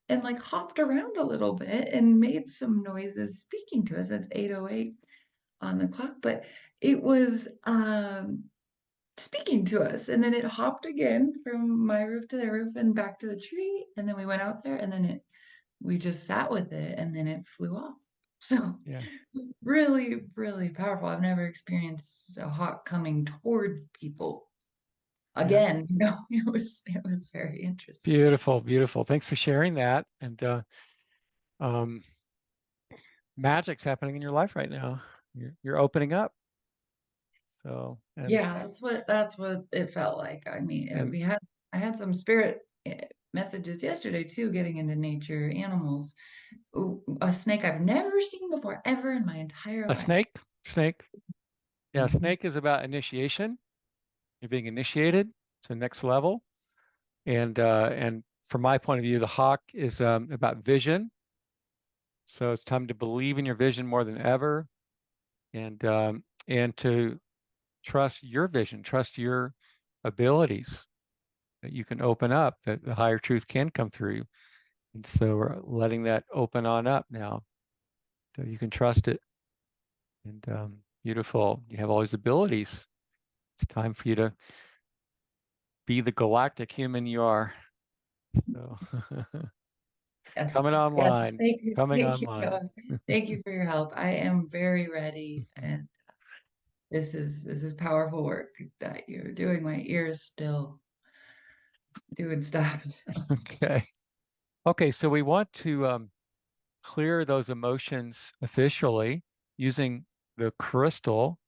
and like hopped around a little bit and made some noises speaking to us. It's 8:08 on the clock, but it was speaking to us. And then it hopped again from my roof to their roof and back to the tree. And then we went out there and then we just sat with it and then it flew off. So Yeah. really, really powerful. I've never experienced a hawk coming towards people. Again, it was very interesting. Beautiful, beautiful. Thanks for sharing that. And magic's happening in your life right now. You're opening up. So Yeah, that's what it felt like. I mean, and we had had some spirit messages yesterday too, getting into nature, animals. Ooh, a snake I've never seen before, ever in my entire A life. snake. Yeah, Mhm. snake is about initiation. You're being initiated to the next level. And from my point of view, the hawk is about vision. So it's time to believe in your vision more than ever, and to trust your vision, trust your abilities that you can open up, that the higher truth can come through. And so we're letting that open on up now, so you can trust it. And beautiful, you have all these abilities. It's time for you to be the galactic human you are. So Yes, coming yes, online, coming thank you, online. Noah. Thank you for your help. I am very ready, and this is powerful work that you're doing. My ears still doing stuff. Okay. Okay, so we want to clear those emotions officially using the crystal.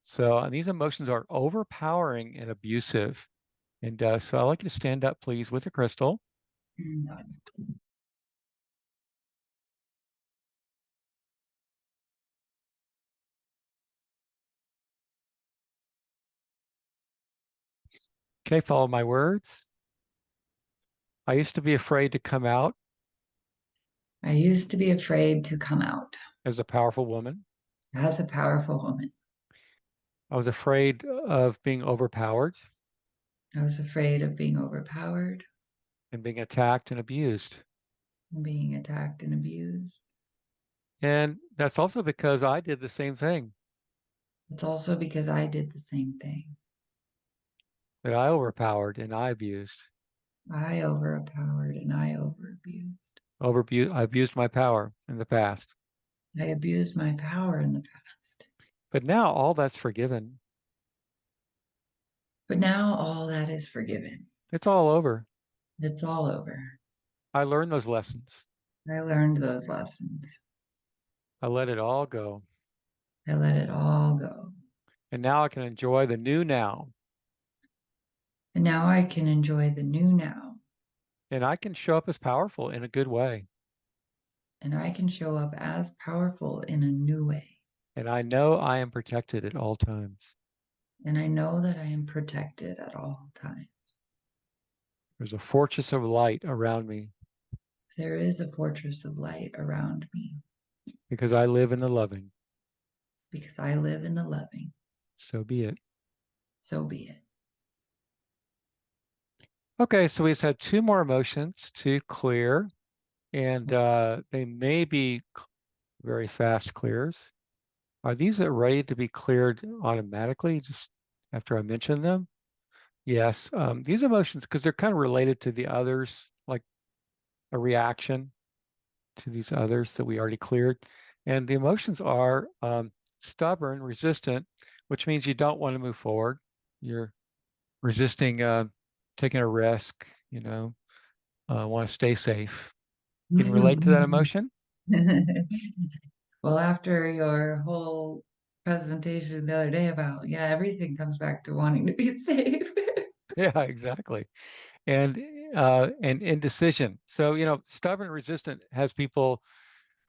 So these emotions are overpowering and abusive. And so I'd like you to stand up, please, with the crystal. Okay, follow my words. I used to be afraid to come out I used to be afraid to come out as a powerful woman. as a powerful woman. I was afraid of being overpowered I was afraid of being overpowered and being attacked and abused. and being attacked and abused. And that's also because I did the same thing, It's also because I did the same thing. that I overpowered and I abused. I overpowered and I I abused my power in the past. I abused my power in the past. But now all that's forgiven. But now all that is forgiven. It's all over. It's all over. I learned those lessons. I learned those lessons. I let it all go. I let it all go. And now I can enjoy the new now. And now I can enjoy the new now. And I can show up as powerful in a good way. And I can show up as powerful in a new way. And I know I am protected at all times. And I know that I am protected at all times. There's a fortress of light around me There is a fortress of light around me because I live in the loving. because I live in the loving. So be it. So be it. Okay, so we just had two more emotions to clear, and they may be very fast clears. Are these ready to be cleared automatically just after I mention them? Yes. These emotions, because they're kind of related to the others, like a reaction to these others that we already cleared. And the emotions are stubborn, resistant, which means you don't want to move forward. You're resisting taking a risk, want to stay safe. Can you relate to that emotion? Well, after your whole presentation the other day about, yeah, everything comes back to wanting to be safe. Yeah, exactly. And indecision. So, stubborn, resistant has people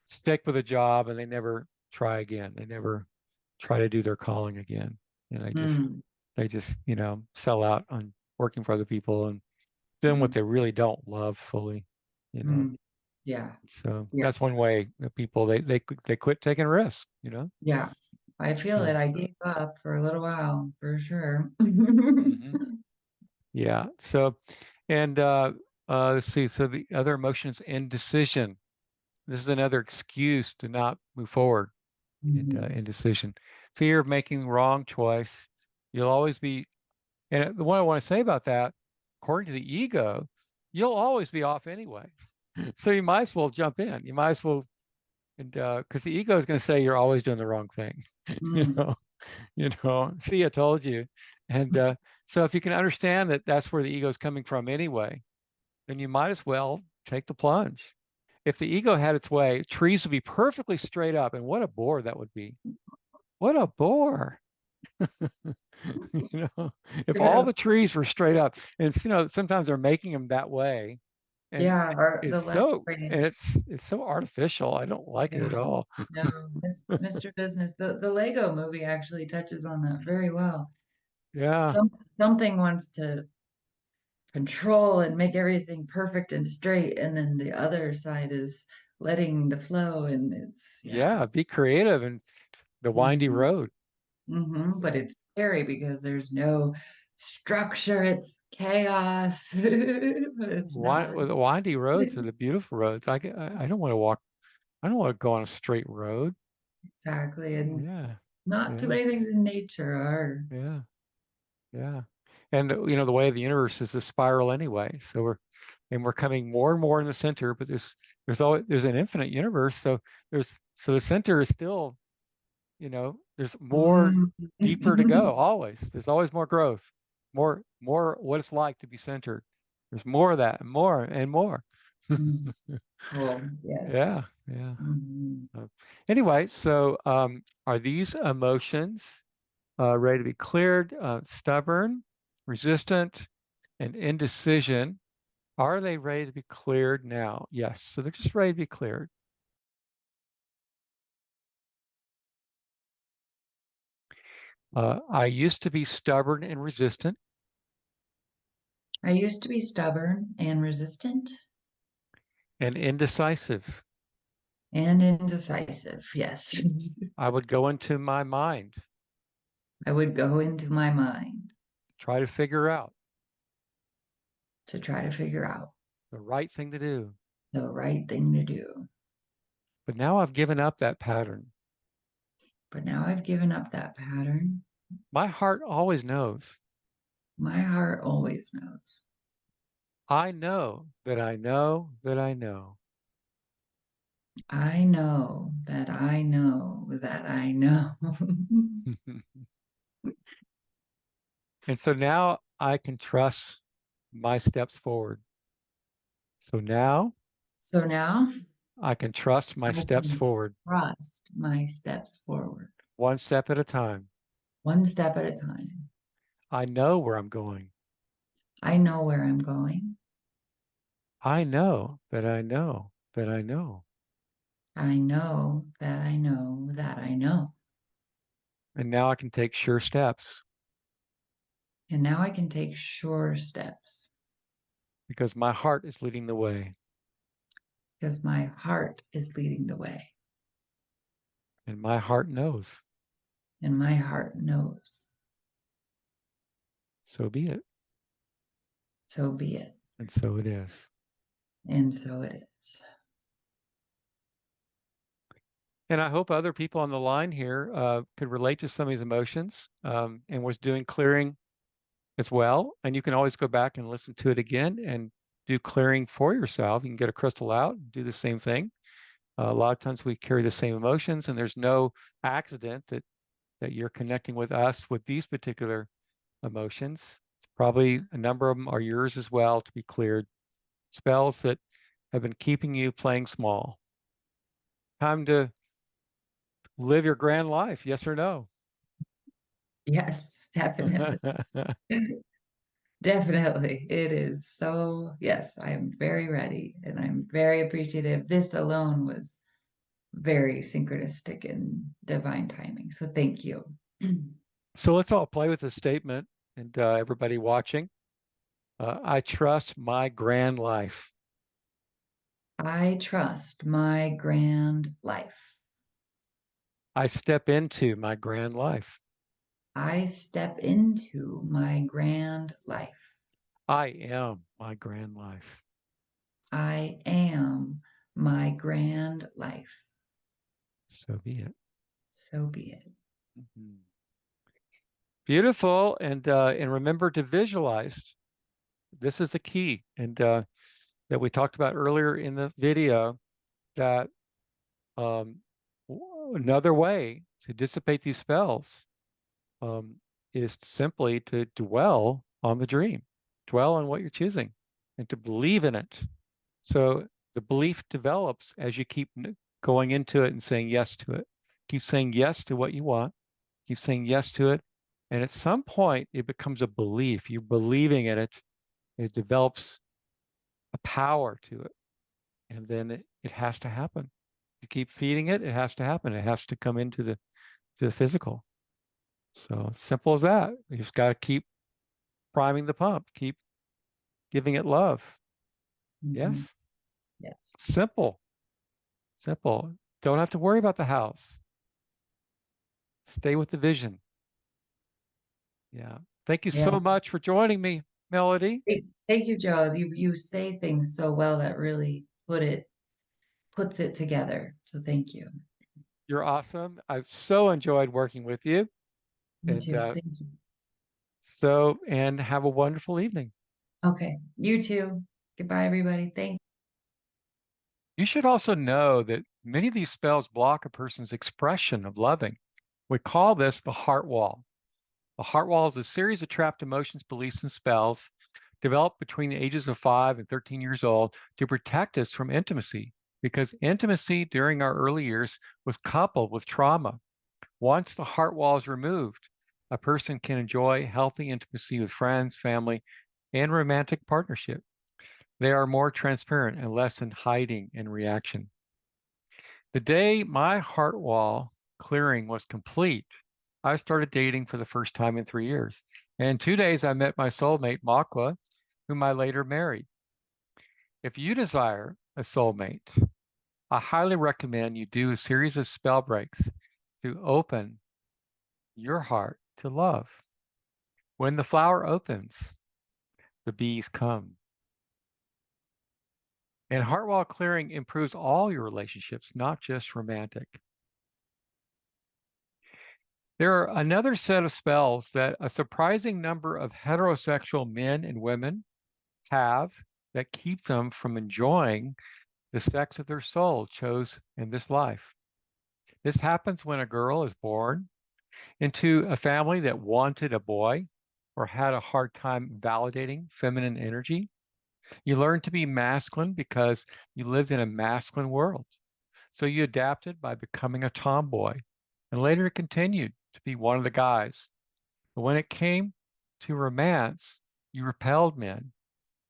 stick with a job and they never try again. They never try to do their calling again. And Mm, they just, sell out on working for other people and doing what mm, they really don't love fully. mm. Yeah, So yeah, that's one way that people they quit taking risks. yeah. I feel So it. I gave up for a little while, for sure. mhm. Yeah. So and let's see. So the other emotion is indecision. This is another excuse to not move forward. And Mhm. indecision, fear of making the wrong choice. You'll always be, and the one I want to say about that, according to the ego, you'll always be off anyway. So you might as well jump in. You might as well, and because the ego is going to say you're always doing the wrong thing. you Mm, know, See, I told you. And so if you can understand that that's where the ego is coming from anyway, then you might as well take the plunge. If the ego had its way, trees would be perfectly straight up, and what a bore that would be. What a bore. You know, if all the trees were straight up, and you know, sometimes they're making them that way, and Yeah, or the it's left so brain. and it's so artificial. I don't like it Yeah. at all. No, Mr. Business. The Lego movie actually touches on that very well. Yeah, Something wants to control and make everything perfect and straight, and then the other side is letting the flow, and it's yeah. Be creative and the windy Mhm. road. But it's scary because there's no structure, it's chaos. But it's not. Well, the windy roads are the beautiful roads. I don't want to walk. I don't want to go on a straight road. Exactly. And Yeah, not too yeah, many things in nature are. yeah, yeah. And you know, the way of the universe is the spiral anyway. So we're coming more and more in the center, but there's an infinite universe. So the center is still, you know, there's more Mm. deeper to go always. There's always more growth, more what it's like to be centered. There's more of that, and more and more. Mm. Cool. Yes. Yeah, yeah. Mhm. So, anyway, so are these emotions ready to be cleared? Stubborn, resistant, and indecision. Are they ready to be cleared now? Yes. So they're just ready to be cleared. I used to be stubborn and resistant I used to be stubborn and resistant and indecisive. and indecisive. Yes. I would go into my mind, I would go into my mind try to figure out to try to figure out the right thing to do. the right thing to do. But now I've given up that pattern. But now I've given up that pattern. My heart always knows. My heart always knows. I know that I know that I know. I know that I know that I know. And so now I can trust my steps forward. So now So now I can trust my I steps can forward, trust my steps forward, one step at a time. one step at a time. I know where I'm going. I know where I'm going. I know that I know that I know. I know that I know that I know. And now I can take sure steps And now I can take sure steps because my heart is leading the way because my heart is leading the way and my heart knows. and my heart knows. So be it. So be it. And so it is. And so it is. And I hope other people on the line here could relate to some of these emotions and was doing clearing as well. And you can always go back and listen to it again and do clearing for yourself. You can get a crystal out and do the same thing. A lot of times we carry the same emotions, and there's no accident that you're connecting with us with these particular emotions. It's probably a number of them are yours as well to be cleared. Spells that have been keeping you playing small. Time to live your grand life, yes or no? Yes, definitely. Definitely. It is. So, yes, I am very ready and I'm very appreciative. This alone was very synchronistic and divine timing. So, thank you. So let's all play with this statement and everybody watching. I trust my grand life. I trust my grand life. I step into my grand life. I step into my grand life. I am my grand life. I am my grand life. So be it. So be it. Mhm. Beautiful. And remember to visualize. This is the key. And that we talked about earlier in the video that um, another way to dissipate these spells is simply to dwell on the dream, dwell on what you're choosing, and to believe in it. So the belief develops as you keep going into it and saying yes to it. Keep saying yes to what you want. Keep saying yes to it And at some point, it becomes a belief. You're believing in it. It develops a power to it. And then it has to happen. You keep feeding it, it has to happen. It has to come into the physical. So simple as that. You just got to keep priming the pump, keep giving it love. Mhm. Yes. Yes. Simple. Simple. Don't have to worry about the house. Stay with the vision. Yeah. Thank you Yeah. so much for joining me, Melody. Thank you, Joe. You say things so well that really puts it together. So thank you. You're awesome. I've so enjoyed working with you. Me And too. Thank you. and have a wonderful evening. Okay. You too. Goodbye, everybody. Thank You should also know that many of these spells block a person's expression of loving. We call this the heart wall. The heart wall is a series of trapped emotions, beliefs, and spells developed between the ages of 5 and 13 years old to protect us from intimacy, because intimacy during our early years was coupled with trauma. Once the heart wall is removed, a person can enjoy healthy intimacy with friends, family, and romantic partnership. They are more transparent and less in hiding and reaction. The day my heart wall clearing was complete, I started dating for the first time in 3 years. And in 2 days, I met my soulmate, Makwa, whom I later married. If you desire a soulmate, I highly recommend you do a series of spell breaks to open your heart to love. When the flower opens, the bees come. And heart wall clearing improves all your relationships, not just romantic. There are another set of spells that a surprising number of heterosexual men and women have that keep them from enjoying the sex of their soul chose in this life. This happens when a girl is born into a family that wanted a boy or had a hard time validating feminine energy. You learn to be masculine because you lived in a masculine world. So you adapted by becoming a tomboy and later continued to be one of the guys. But when it came to romance, you repelled men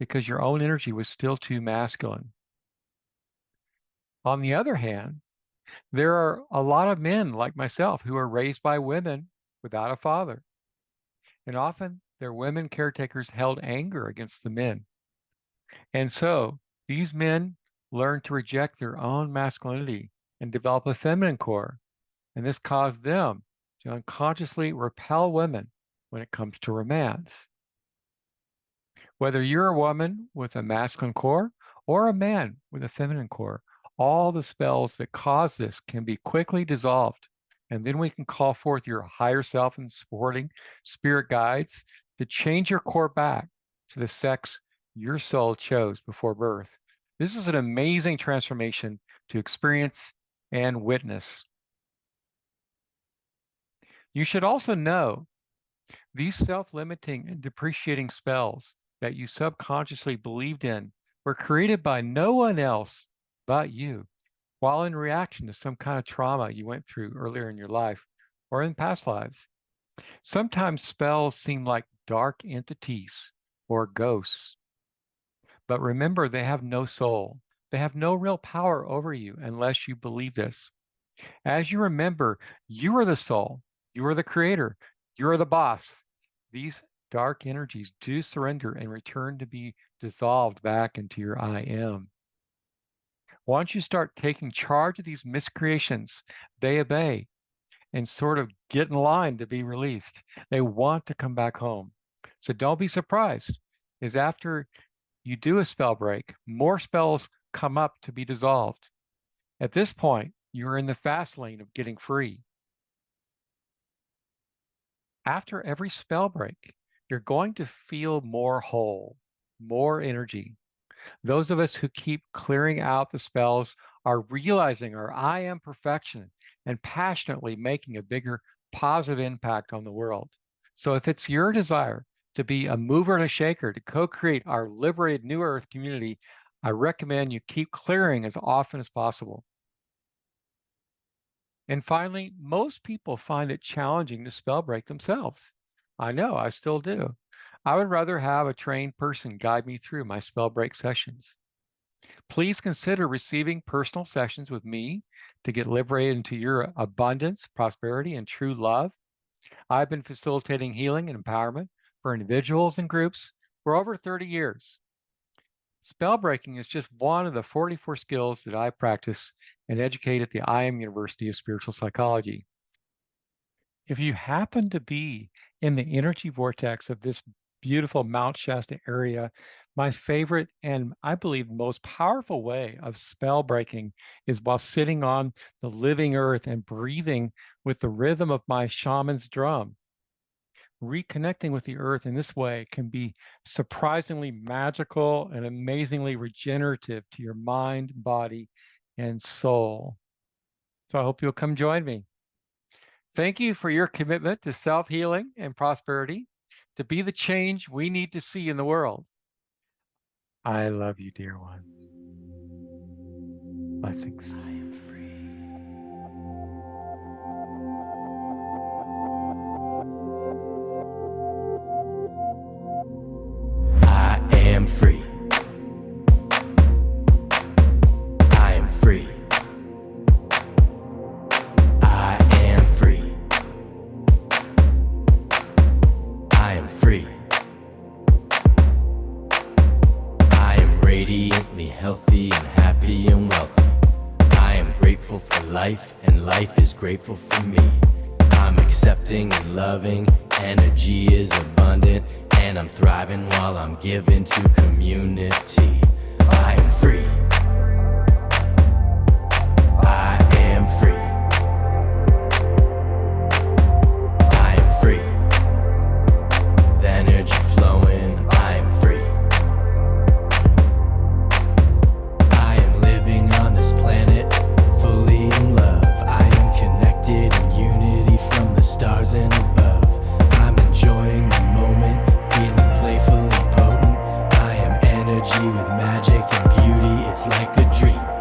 because your own energy was still too masculine. On the other hand, there are a lot of men like myself who are raised by women without a father. And often their women caretakers held anger against the men. And so these men learn to reject their own masculinity and develop a feminine core. And this caused them to unconsciously repel women when it comes to romance. Whether you're a woman with a masculine core or a man with a feminine core, all the spells that cause this can be quickly dissolved. And then we can call forth your higher self and supporting spirit guides to change your core back to the sex your soul chose before birth. This is an amazing transformation to experience and witness. You should also know these self-limiting and depreciating spells that you subconsciously believed in were created by no one else but you, while in reaction to some kind of trauma you went through earlier in your life or in past lives. Sometimes spells seem like dark entities or ghosts, but remember they have no soul. They have no real power over you unless you believe this. As you remember, you are the soul, you are the creator, you are the boss. These dark energies do surrender and return to be dissolved back into your I am. Once you start taking charge of these miscreations, they obey and sort of get in line to be released. They want to come back home. So don't be surprised, is after you do a spell break, more spells come up to be dissolved. At this point, you're in the fast lane of getting free. After every spell break, you're going to feel more whole, more energy. Those of us who keep clearing out the spells are realizing our I am perfection and passionately making a bigger positive impact on the world. So if it's your desire to be a mover and a shaker to co-create our liberated New Earth community, I recommend you keep clearing as often as possible. And finally, most people find it challenging to spell break themselves. I know, I still do. I would rather have a trained person guide me through my spell break sessions. Please consider receiving personal sessions with me to get liberated into your abundance, prosperity, and true love. I've been facilitating healing and empowerment for individuals and groups for over 30 years. Spell breaking is just one of the 44 skills that I practice and educate at the I Am University of Spiritual Psychology. If you happen to be in the energy vortex of this beautiful Mount Shasta area, my favorite and I believe most powerful way of spell breaking is while sitting on the living earth and breathing with the rhythm of my shaman's drum. Reconnecting with the earth in this way can be surprisingly magical and amazingly regenerative to your mind, body, and soul. So I hope you'll come join me. Thank you for your commitment to self-healing and prosperity, to be the change we need to see in the world. I love you, dear ones. Blessings. I am free. I am free. I am free. I am free. I am free. I am radiantly healthy and happy and wealthy. I am grateful for life, and life is grateful for me. I'm accepting and loving, energy is abundant, and I'm thriving while I'm giving to community. I am free. I am free. I am free. With energy flowing, I am free. I am living on this planet fully in love. I am connected in unity from the stars and above. I'm enjoying the moment, feeling playfully potent. I am energy with magic and beauty, it's like a dream.